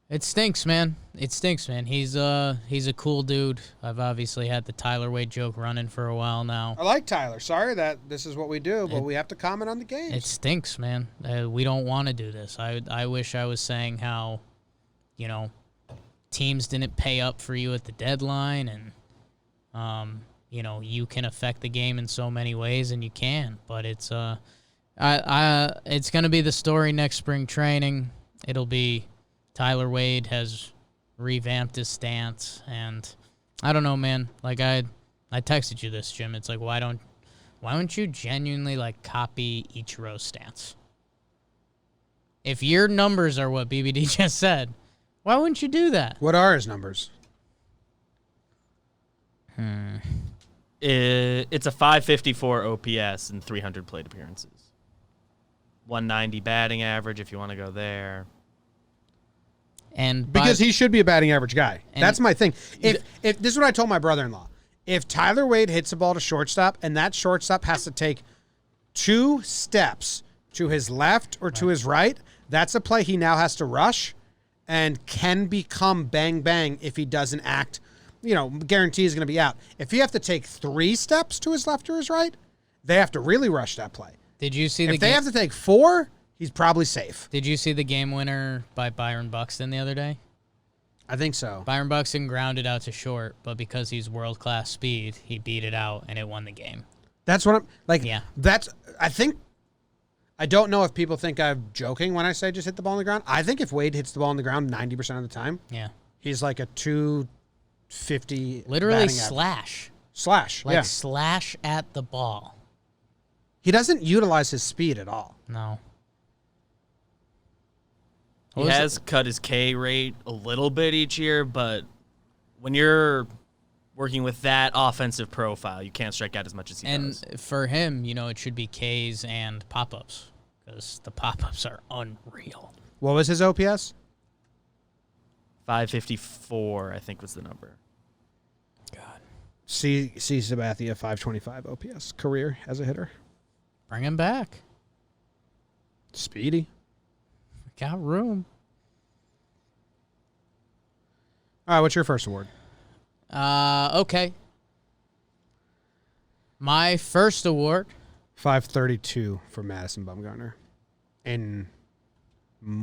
Speaker 2: It stinks, man. It stinks, man. He's a cool dude. I've obviously had the Tyler Wade joke running for a while now.
Speaker 1: I like Tyler. Sorry that this is what we do, but we have to comment on the games.
Speaker 2: It stinks, man. We don't want to do this. I wish I was saying how, teams didn't pay up for you at the deadline, and you can affect the game in so many ways, and you can. But it's it's gonna be the story next spring training. It'll be Tyler Wade has revamped his stance, and I don't know, man. Like I texted you this, Jim. It's like why don't you genuinely like copy Ichiro's stance? If your numbers are what BBD just said, why wouldn't you do that?
Speaker 1: What are his numbers?
Speaker 3: It's a 554 OPS and 300 plate appearances. 190 batting average if you want to go there.
Speaker 2: And
Speaker 1: Because he should be a batting average guy. That's my thing. If this is what I told my brother-in-law. If Tyler Wade hits a ball to shortstop and that shortstop has to take 2 steps to his left or to his right, that's a play he now has to rush and can become bang-bang if he doesn't act, guarantee he's going to be out. If you have to take 3 steps to his left or his right, they have to really rush that play.
Speaker 2: did you see
Speaker 1: If they have to take 4, he's probably safe.
Speaker 2: Did you see the game winner by Byron Buxton the other day?
Speaker 1: I think so.
Speaker 2: Byron Buxton grounded out to short, but because he's world-class speed, he beat it out, and it won the game.
Speaker 1: That's what I'm like.
Speaker 2: Yeah.
Speaker 1: I don't know if people think I'm joking when I say just hit the ball on the ground. I think if Wade hits the ball on the ground 90% of the time,
Speaker 2: Yeah.
Speaker 1: he's like a 250.
Speaker 2: Literally
Speaker 1: batting average.
Speaker 2: slash.
Speaker 1: Yeah.
Speaker 2: Slash at the ball.
Speaker 1: He doesn't utilize his speed at all.
Speaker 2: No.
Speaker 3: He has cut his K rate a little bit each year, but when you're working with that offensive profile, you can't strike out as much as he does.
Speaker 2: And for him, it should be Ks and pop-ups because the pop-ups are unreal.
Speaker 1: What was his OPS?
Speaker 3: 554, I think, was the number.
Speaker 2: God.
Speaker 1: C. Sabathia, 525 OPS. Career as a hitter.
Speaker 2: Bring him back.
Speaker 1: Speedy.
Speaker 2: Got room.
Speaker 1: All right, what's your first award?
Speaker 2: Okay. My first award.
Speaker 1: 532 for Madison Bumgarner. And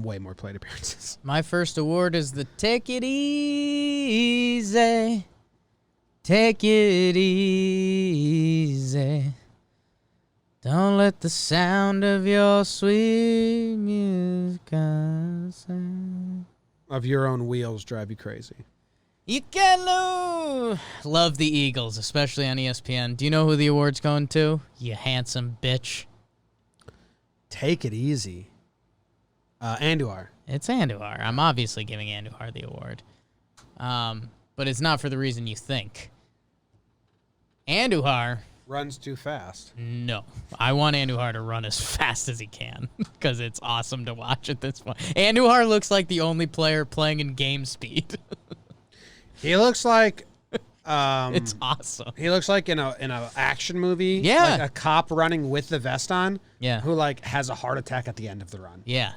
Speaker 1: way more plate appearances.
Speaker 2: My first award is the Take It Easy. Take it easy. Don't let the sound of your sweet music
Speaker 1: Of your own wheels drive you crazy.
Speaker 2: You can love the Eagles, especially on ESPN. Do you know who the award's going to? You handsome bitch.
Speaker 1: Take it easy. Anduhar.
Speaker 2: It's Anduhar. I'm obviously giving Anduhar the award. But it's not for the reason you think. Anduhar...
Speaker 1: runs too fast.
Speaker 2: No. I want Anduhar to run as fast as he can because it's awesome to watch at this point. Anduhar looks like the only player playing in game speed.
Speaker 1: He looks like...
Speaker 2: it's awesome.
Speaker 1: He looks like in a action movie.
Speaker 2: Yeah.
Speaker 1: Like a cop running with the vest on.
Speaker 2: Yeah.
Speaker 1: Who has a heart attack at the end of the run.
Speaker 2: Yeah.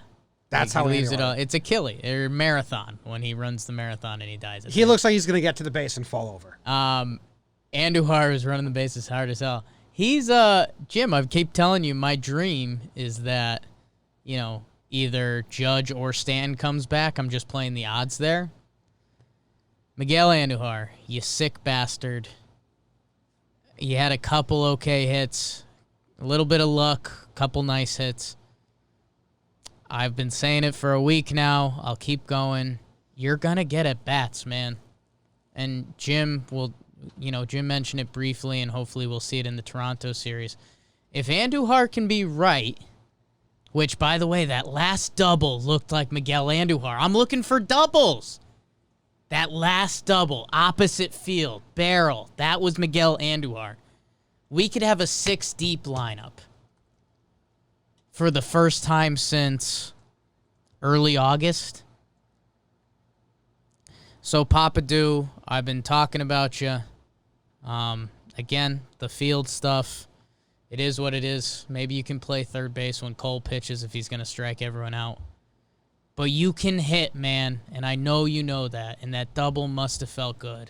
Speaker 1: That's how
Speaker 2: he
Speaker 1: he
Speaker 2: leaves it all. It's Achilles or marathon when he runs the marathon and he dies.
Speaker 1: He looks like he's going to get to the base and fall over.
Speaker 2: Anduhar is running the bases hard as hell. He's Jim, I keep telling you, my dream is that, either Judge or Stanton comes back. I'm just playing the odds there. Miguel Anduhar, you sick bastard. You had a couple okay hits, a little bit of luck, a couple nice hits. I've been saying it for a week now. I'll keep going. You're going to get at bats, man. And Jim mentioned it briefly, and hopefully we'll see it in the Toronto series. If Anduhar can be right, which, by the way, that last double looked like Miguel Anduhar. I'm looking for doubles. That last double, opposite field, barrel, that was Miguel Anduhar. We could have a 6-deep lineup for the first time since early August. So, Papadou, I've been talking about you. Again, the field stuff, it is what it is. Maybe you can play third base when Cole pitches if he's going to strike everyone out. But you can hit, man, and I know you know that, and that double must have felt good.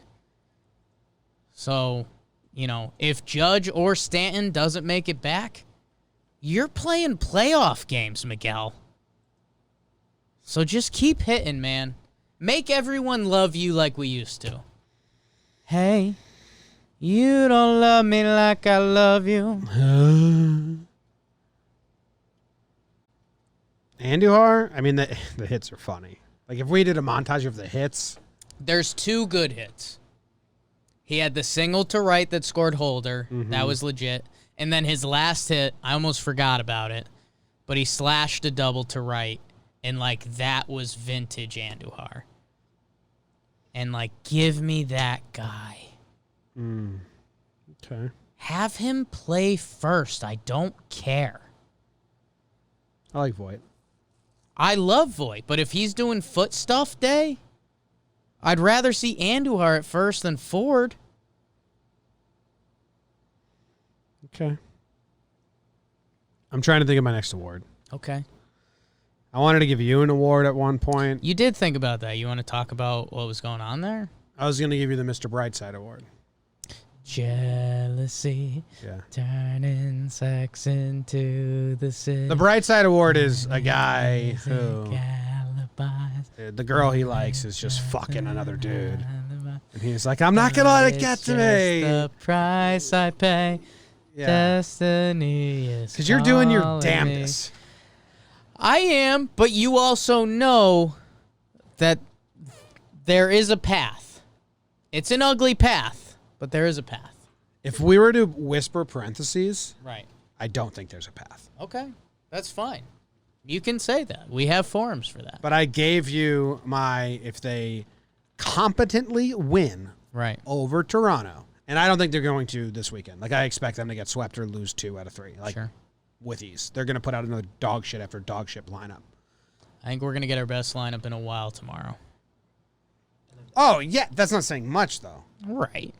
Speaker 2: So, if Judge or Stanton doesn't make it back, you're playing playoff games, Miguel. So just keep hitting, man. Make everyone love you like we used to. Hey, you don't love me like I love you.
Speaker 1: Anduhar, I mean, the hits are funny. Like, if we did a montage of the hits.
Speaker 2: There's 2 good hits. He had the single to right that scored Holder. Mm-hmm. That was legit. And then his last hit, I almost forgot about it, but he slashed a double to right, and, that was vintage Anduhar. And, give me that guy.
Speaker 1: Okay.
Speaker 2: Have him play first. I don't care.
Speaker 1: I like Voit.
Speaker 2: I love Voit, but if he's doing foot stuff day, I'd rather see Anduhar at first than Ford.
Speaker 1: Okay. I'm trying to think of my next award.
Speaker 2: Okay.
Speaker 1: I wanted to give you an award at one point.
Speaker 2: You did think about that. You want to talk about what was going on there?
Speaker 1: I was going to give you the Mr. Brightside award.
Speaker 2: Jealousy, turning sex into the city.
Speaker 1: The Brightside award is a guy who the girl he likes is just fucking another dude, and he's like, "I'm not gonna let it get to me."
Speaker 2: The price I pay.
Speaker 1: Yeah,
Speaker 2: Destiny is
Speaker 1: because you're doing your
Speaker 2: calling
Speaker 1: damnedest.
Speaker 2: me. I am, but you also know that there is a path. It's an ugly path. But there is a path.
Speaker 1: If we were to whisper parentheses,
Speaker 2: Right.
Speaker 1: I don't think there's a path.
Speaker 2: Okay. That's fine. You can say that. We have forums for that.
Speaker 1: But I gave you my if they competently win
Speaker 2: Right.
Speaker 1: over Toronto, and I don't think they're going to this weekend. Like I expect them to get swept or lose 2 out of 3. Like
Speaker 2: Sure.
Speaker 1: with ease. They're going to put out another dog shit after dog shit lineup.
Speaker 2: I think we're going to get our best lineup in a while tomorrow.
Speaker 1: Oh, yeah. That's not saying much, though.
Speaker 2: Right.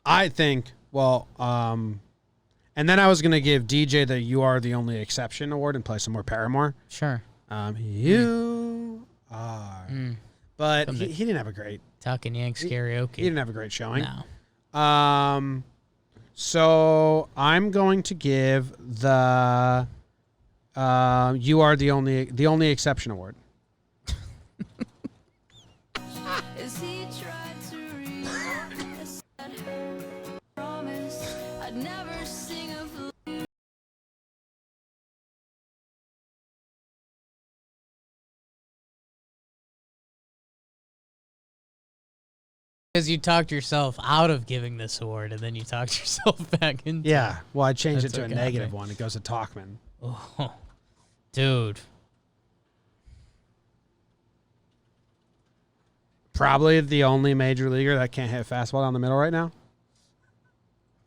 Speaker 1: I think, well, and then I was going to give DJ the You Are the Only Exception award and play some more Paramore.
Speaker 2: Sure.
Speaker 1: You are. But he didn't have a great.
Speaker 2: Talkin Yanks karaoke.
Speaker 1: He didn't have a great showing.
Speaker 2: No.
Speaker 1: So I'm going to give the You Are the Only Exception award.
Speaker 7: As he tried to read, I said, promise I'd never sing a flute.
Speaker 2: Because you talked yourself out of giving this award, and then you talked yourself back into
Speaker 1: Yeah. Well, I changed it
Speaker 2: That's
Speaker 1: to a
Speaker 2: okay,
Speaker 1: negative
Speaker 2: okay.
Speaker 1: one. It goes to Talkman.
Speaker 2: Oh, dude.
Speaker 1: Probably the only major leaguer that can't hit a fastball down the middle right now.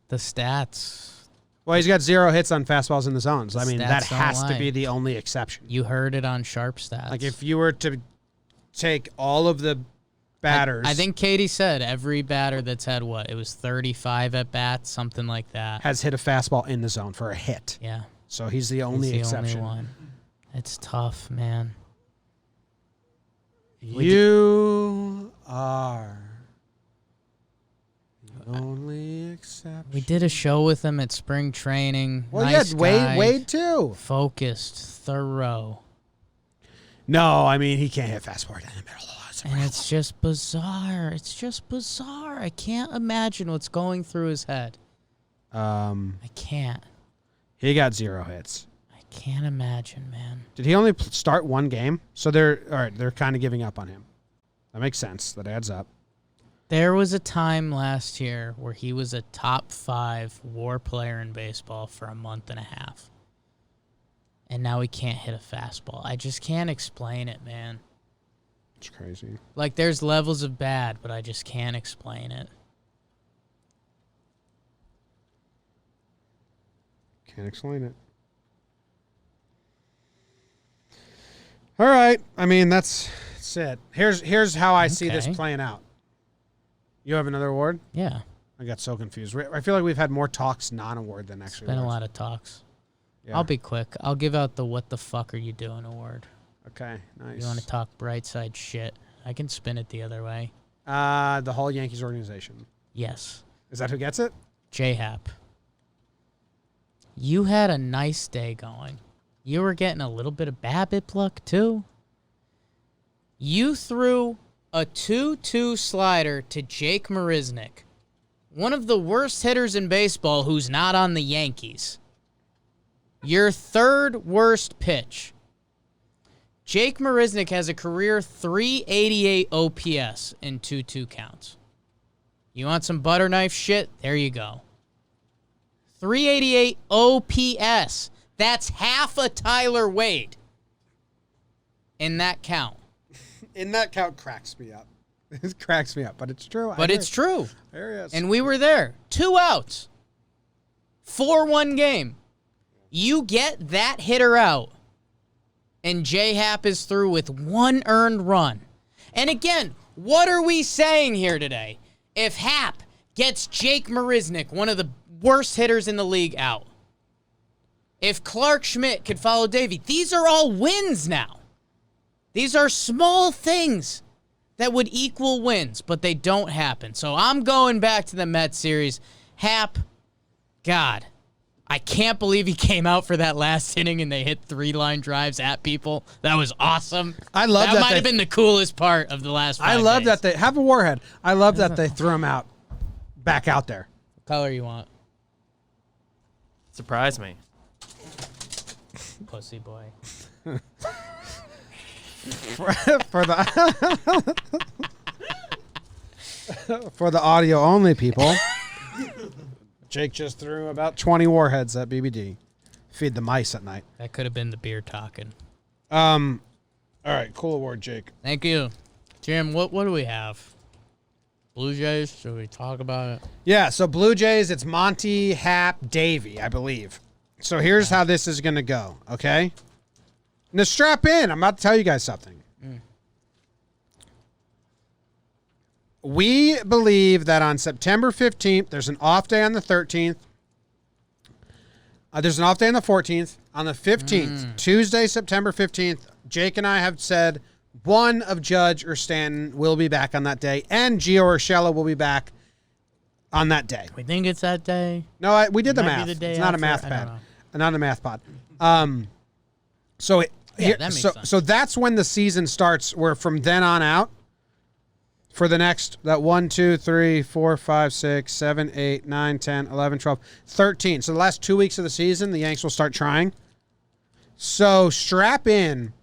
Speaker 2: The stats.
Speaker 1: Well, he's got 0 hits on fastballs in the zones. I mean, that
Speaker 2: Stats don't
Speaker 1: has to
Speaker 2: lie.
Speaker 1: be the only exception.
Speaker 2: You heard it on Sharp Stats.
Speaker 1: Like if you were to take all of the batters,
Speaker 2: I think Katie said every batter that's had what? It was 35 at bats, something like that.
Speaker 1: has hit a fastball in the zone for a hit.
Speaker 2: Yeah.
Speaker 1: So he's the only
Speaker 2: He's the
Speaker 1: exception.
Speaker 2: only one. It's tough, man.
Speaker 1: You are the only exception.
Speaker 2: We did a show with him at spring training.
Speaker 1: Well,
Speaker 2: nice
Speaker 1: yeah,
Speaker 2: guy,
Speaker 1: Wade too.
Speaker 2: focused, thorough.
Speaker 1: No, I mean, he can't hit fastball down the middle.
Speaker 2: And it's just bizarre. It's just bizarre. I can't imagine what's going through his head. I can't.
Speaker 1: He got 0 hits.
Speaker 2: I can't imagine, man.
Speaker 1: Did he only start 1 game? So they're all right. They're kind of giving up on him. That makes sense. That adds up.
Speaker 2: There was a time last year where he was a top 5 WAR player in baseball for a month and a half. And now he can't hit a fastball. I just can't explain it, man.
Speaker 1: It's crazy.
Speaker 2: Like, there's levels of bad, but I just can't explain it.
Speaker 1: Can't explain it. All right. I mean, that's it. Here's how I see this
Speaker 2: Okay.
Speaker 1: playing out. You have another award?
Speaker 2: Yeah.
Speaker 1: I got so confused. I feel like we've had more talks non-award than actually.
Speaker 2: Been a
Speaker 1: awards.
Speaker 2: lot of talks.
Speaker 1: Yeah.
Speaker 2: I'll be quick. I'll give out the What the Fuck Are You Doing award.
Speaker 1: Okay, nice.
Speaker 2: You want to talk bright side shit? I can spin it the other way.
Speaker 1: The whole Yankees organization.
Speaker 2: Yes.
Speaker 1: Is that who gets it?
Speaker 2: J-Hap. You had a nice day going. You were getting a little bit of BABIP luck, too. You threw a 2-2 slider to Jake Marisnick, one of the worst hitters in baseball who's not on the Yankees. Your third worst pitch. Jake Marisnick has a career 388 OPS in 2-2 counts. You want some butter knife shit? There you go. 388 OPS. That's half a Tyler Wade in that count.
Speaker 1: In that count cracks me up. It cracks me up, but it's true.
Speaker 2: But it's true.
Speaker 1: There he is.
Speaker 2: And we were there. 2 outs. 4-1 game. You get that hitter out, and J-Hap is through with 1 earned run. And again, what are we saying here today? If Hap gets Jake Marisnick, one of the worst hitters in the league, out. If Clark Schmidt could follow Davey, these are all wins now. These are small things that would equal wins, but they don't happen. So I'm going back to the Mets series. Hap, God, I can't believe he came out for that last inning and they hit 3-line drives at people. That was awesome.
Speaker 1: I love that
Speaker 2: might have been the coolest part of the last 5
Speaker 1: I love
Speaker 2: days.
Speaker 1: that they have a warhead. I love that they threw him out, back out there.
Speaker 2: What color you want?
Speaker 3: Surprise me.
Speaker 2: Pussy boy.
Speaker 1: for the for the audio only people. Jake just threw about 20 warheads at BBD. feed the mice at night.
Speaker 2: That could have been the beer talking.
Speaker 1: All right, cool award, Jake.
Speaker 2: Thank you. Jim, what do we have? Blue Jays? Should we talk about it?
Speaker 1: Yeah, so Blue Jays, it's Monty, Hap, Davey, I believe. So here's how this is going to go, okay? Now strap in. I'm about to tell you guys something. We believe that on September 15th, there's an off day on the 13th. There's an off day on the 14th. On the 15th, Tuesday, September 15th, Jake and I have said one of Judge or Stanton will be back on that day, and Gio Urshela will be back on that day.
Speaker 2: We think it's that day.
Speaker 1: No, we did the
Speaker 2: Might be
Speaker 1: math.
Speaker 2: the day
Speaker 1: It's not a
Speaker 2: after.
Speaker 1: math
Speaker 2: I don't
Speaker 1: pad.
Speaker 2: know.
Speaker 1: Not a math pod.
Speaker 2: That makes sense.
Speaker 1: So that's when the season starts. Where from then on out, for the next 1, 2, 3, 4, 5, 6, 7, 8, 9, 10, 11, 12, 13. So the last 2 weeks of the season, the Yanks will start trying. So strap in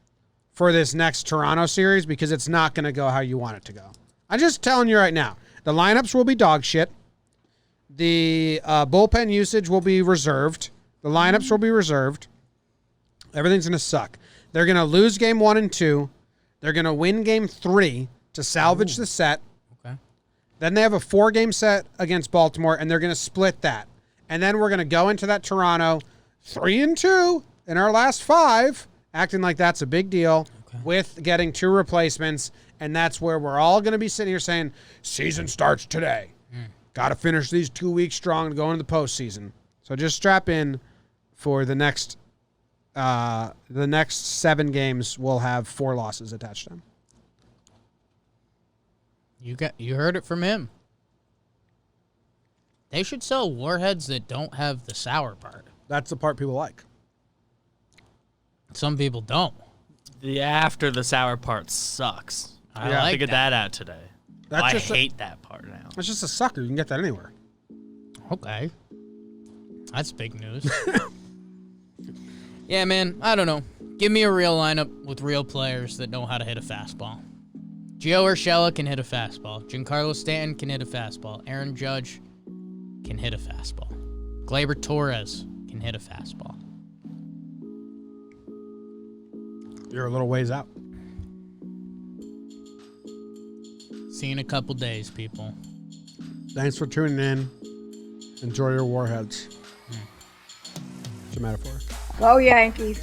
Speaker 1: for this next Toronto series because it's not going to go how you want it to go. I'm just telling you right now. The lineups will be dog shit. The bullpen usage will be reserved. The lineups will be reserved. Everything's going to suck. They're going to lose game 1 and 2. They're going to win game 3 to salvage the set.
Speaker 2: Okay.
Speaker 1: Then they have a 4-game set against Baltimore, and they're going to split that. And then we're going to go into that Toronto 3-2 in our last 5, acting like that's a big deal with getting 2 replacements. And that's where we're all going to be sitting here saying, season starts today. Got to finish these 2 weeks strong to go into the postseason. So just strap in for the next 7 games. Will have 4 losses attached to them.
Speaker 2: You heard it from him. They should sell warheads that don't have the sour part.
Speaker 1: That's the part people like.
Speaker 2: Some people don't.
Speaker 3: The after the sour part sucks.
Speaker 2: I
Speaker 3: I
Speaker 2: like
Speaker 3: figured
Speaker 2: that.
Speaker 3: that out today.
Speaker 1: That's
Speaker 3: I
Speaker 1: just
Speaker 3: hate that part now.
Speaker 1: It's just a sucker. You can get that anywhere.
Speaker 2: Okay. That's big news. Yeah, man, I don't know. Give me a real lineup with real players that know how to hit a fastball. Gio Urshela can hit a fastball. Giancarlo Stanton can hit a fastball. Aaron Judge can hit a fastball. Gleyber Torres can hit a fastball.
Speaker 1: You're a little ways out.
Speaker 2: See you in a couple days, people.
Speaker 1: Thanks for tuning in. Enjoy your warheads. It's a metaphor.
Speaker 8: Go Yankees.